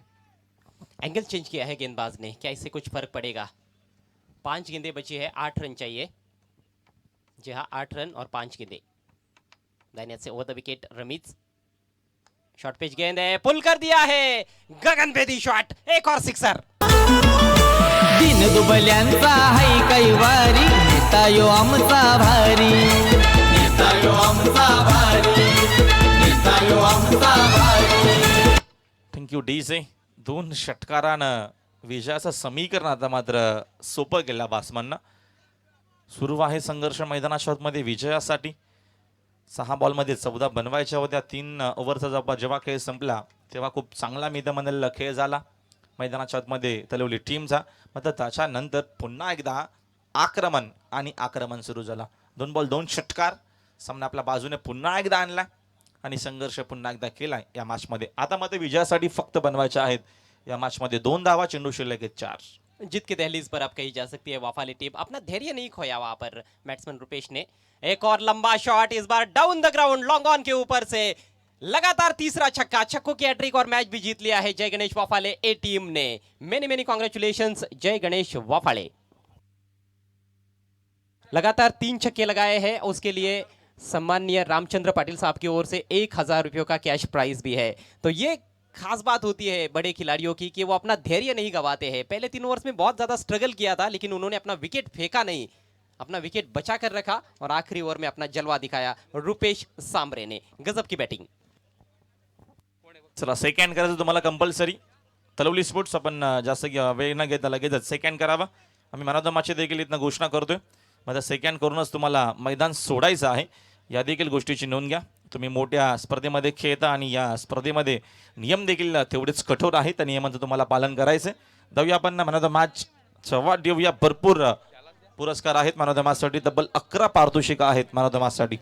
एंगल चेंज किया है गेंदबाज ने, क्या इससे कुछ फर्क पड़ेगा? 5 गेंदें बची है, 8 रन चाहिए. जी हाँ, 8 रन और 5 गेंदें. दाहिने हाथ से over the wicket Rameez. Short pitch गेंद है, पुल कर दिया है. गगनभेदी शॉट, एक और सिक्सर. दिन दुबल्यांचा हाय कैवारी, नेता यो आमचा भारी, नेता यो आमचा भारी, नेता यो आमचा भारी. Thank you DJ. 2 षटकारानं विजयाचं समीकरण आता मात्र सोपं केलं बासमननं. सुरू आहे संघर्ष मैदानाच्या आतमध्ये विजयासाठी. 6 बॉलमध्ये 14 बनवायच्या होत्या. 3 ओव्हरचा जेव्हा खेळ संपला तेव्हा खूप चांगला मैदानामधला खेळ झाला मैदानाच्या आतमध्ये तलवली टीमचा. मात्र त्याच्यानंतर पुन्हा एकदा आक्रमण सुरू झाला. 2 बॉल 2 षटकार सामना आपल्या बाजूने पुन्हा एकदा आणला आणि संघर्ष पुन्हा एकदा केलाय या मॅचमध्ये. आता मात्र विजयासाठी फक्त बनवायच्या आहेत या मॅचमध्ये 2 धावा, चेंडू शिल्लक आहेत 4. जीत के दहलीज पर अब कही जा सकती है वाफाली टीम. अपना धैर्य नहीं खोया वहाँ पर बैट्समैन रुपेश ने. एक और लंबा शॉट, इस बार down the ground long on के ऊपर से लगातार तीसरा छक्का, छक्कों की हैट्रिक और मैच भी जीत लिया है जय गणेश वाफाले ए टीम ने। मेनी कॉन्ग्रेचुलेशंस जय गणेश वाफाले। लगातार 3 छक्के लगाए हैं, उसके लिए सम्माननीय रामचंद्र पाटिल साहब की ओर से 1000 रुपयों का कैश प्राइज भी है। तो ये खास बात होती है बड़े खिलाड़ियों की कि वो अपना धैर्य नहीं गवाते हैं। पहले 3 ओवर्स में बहुत ज्यादा स्ट्रगल किया था, लेकिन उन्होंने अपना विकेट फेंका नहीं, अपना विकेट बचा कर रखा और आखिरी ओवर में अपना जलवा दिखाया रुपेश सांबरे ने। गजब की बैटिंग। चला सेकंड करायचं तुम्हाला कंपल्सरी. तलवली स्पोर्ट्स आपण जास्त वेळ न घेता लगेचच सेकंड करावा. आम्ही मॅन ऑफ द मॅचची देखील इथनं घोषणा करतोय. माझा सेकंड करूनच तुम्हाला मैदान सोडायचं आहे, या देखील गोष्टीची नोंद घ्या. तुम्ही मोठ्या स्पर्धेमध्ये खेळता आणि या स्पर्धेमध्ये नियम देखील तेवढेच कठोर आहेत, त्या नियमांचं तुम्हाला पालन करायचं. जाऊया आपण मॅन ऑफ द मॅच चा देऊया. भरपूर पुरस्कार आहेत मॅन ऑफ द मॅच साठी. तब्बल 11 पारितोषिकं आहेत मॅन ऑफ द मॅच साठी.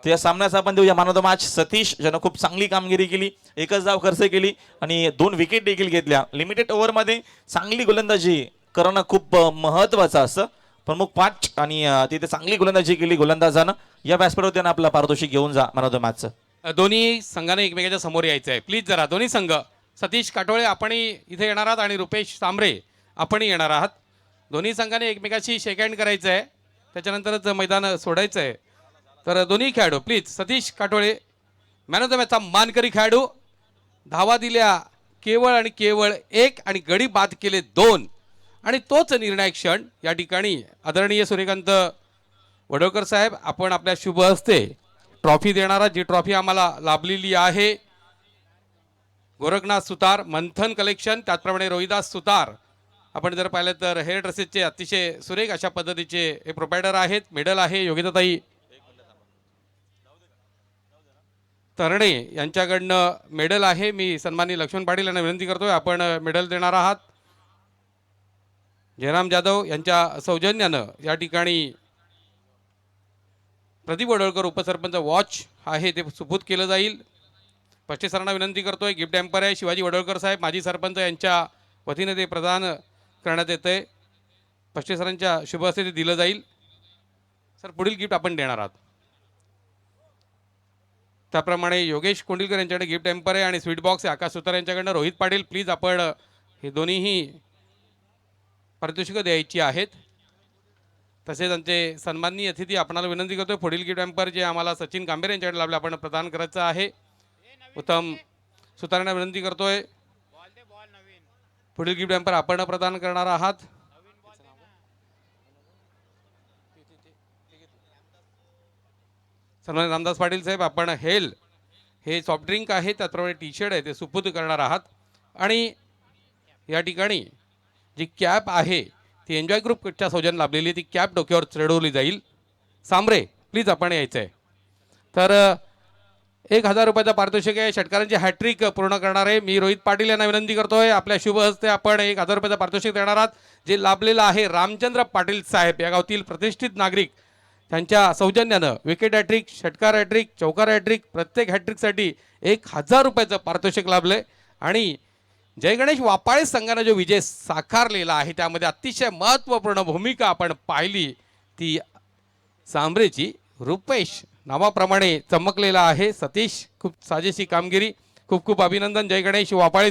त्या सामन्याचा आपण देऊया man of the match Satish, ज्यानं खूप चांगली कामगिरी केली, एकच धाव खर्च केली आणि 2 विकेट देखील घेतल्या. लिमिटेड ओव्हरमध्ये चांगली गोलंदाजी करणं खूप महत्वाचं असतं. प्रमुख 5 आणि तिथे चांगली गोलंदाजी केली गोलंदाजानं. या व्यासपीठावर त्यानं आपला पारितोषिक घेऊन जा मॅन ऑफ द मॅचचं. दोन्ही संघाने एकमेकाच्या समोर यायचं आहे. प्लीज जरा दोन्ही संघ, सतीश काटोळे आपणही इथे येणार आहात आणि रुपेश सांबरे आपणही येणार आहात. दोन्ही संघाने एकमेकाशी शेक हँड करायचं आहे, त्याच्यानंतरच मैदान सोडायचं आहे. तर दोन्ही खेळाडू please, Satish Katole man of the मॅचचा मानकरी खेळाडू, धावा दिल्या केवळ आणि केवळ 1 आणि गडी बाद केले 2 आणि तोच निर्णायक क्षण या ठिकाणी आदरणीय सूर्यकांत वडोळकर साहेब, आपण आपल्या शुभ हस्ते ट्रॉफी देणारा, जी ट्रॉफी आम्हाला लाभलेली आहे गोरखनाथ सुतार मंथन कलेक्शन, त्याचप्रमाणे रोहिदास सुतार, आपण जर पाहिलं तर हेअर ड्रेसेसचे अतिशय सुरेख अशा पद्धतीचे हे प्रोव्हायडर आहेत. मेडल आहे योगिताताई तरणे यांच्याकडनं मेडल आहे. मी सन्माननीय लक्ष्मण पाटील यांना विनंती करतोय, आपण मेडल देणार आहात. जयराम जाधव यांच्या सौजन्यानं या ठिकाणी प्रदीप वडोळकर उपसरपंच वॉच आहे ते सुपूत केलं जाईल. पष्टे सरांना विनंती करतोय, गिफ्ट हॅम्पर आहे शिवाजी वडोळकर साहेब माजी सरपंच यांच्या वतीने ते प्रदान करण्यात येतंय. पष्टे सरांच्या शुभ हस्ते ते दिलं जाईल. सर पुढील गिफ्ट आपण देणार आहात. त्याप्रमाणे योगेश कोंडिलकर यांच्याकडे गिफ्ट हॅम्पर आहे आणि स्वीट बॉक्स आहे. आकाश सुतार यांच्याकडनं रोहित पाटील, प्लीज आपण हे दोन्हीही पारितोषिकं द्यायची आहेत. तसेच आमचे सन्माननीय अतिथी आपणाला विनंती करतोय, पुढील गिफ्ट हॅम्पर जे आम्हाला सचिन कांबेरे यांच्याकडे लाभले आपण प्रदान करायचं आहे. उत्तम सुतारांना विनंती करतोय, पुढील गिफ्ट हॅम्पर आपण प्रदान करणार आहात. सन्माननीय रामदास पाटील साहेब, आपण हेल हे सॉफ्ट ड्रिंक आहे, त्याचप्रमाणे टी शर्ट आहे ते सुपूत करणार आहात. आणि या ठिकाणी जी कॅप आहे ती एन्जॉय ग्रुपच्या सौजन्य लाभलेली, ती कॅप डोक्यावर चढवली जाईल. सांबरे प्लीज आपण यायचं आहे. तर 1000 रुपयाचं पारितोषिक आहे. षटकारांची हॅट्रिक पूर्ण करणार आहे. मी रोहित पाटील यांना विनंती करतोय, आपल्या शुभ हस्ते आपण 1000 रुपयाचं पारितोषिक देणार आहात, जे लाभलेलं आहे रामचंद्र पाटील साहेब या गावातील प्रतिष्ठित नागरिक, त्यांच्या सौजन्यानं विकेट हॅट्रिक, षटकार हॅट्रिक, चौकार हॅट्रिक, प्रत्येक हॅट्रिकसाठी 1000 रुपयाचं पारितोषिक लाभलंय. आणि जय गणेश वापाळे संघानं जो विजय साकारलेला आहे त्यामध्ये अतिशय महत्त्वपूर्ण भूमिका आपण पाहिली, ती सांबरेची. रुपेश नावाप्रमाणे चमकलेला आहे. सतीश खूप साजेशी कामगिरी, खूप खूप अभिनंदन. जय गणेश वापाळे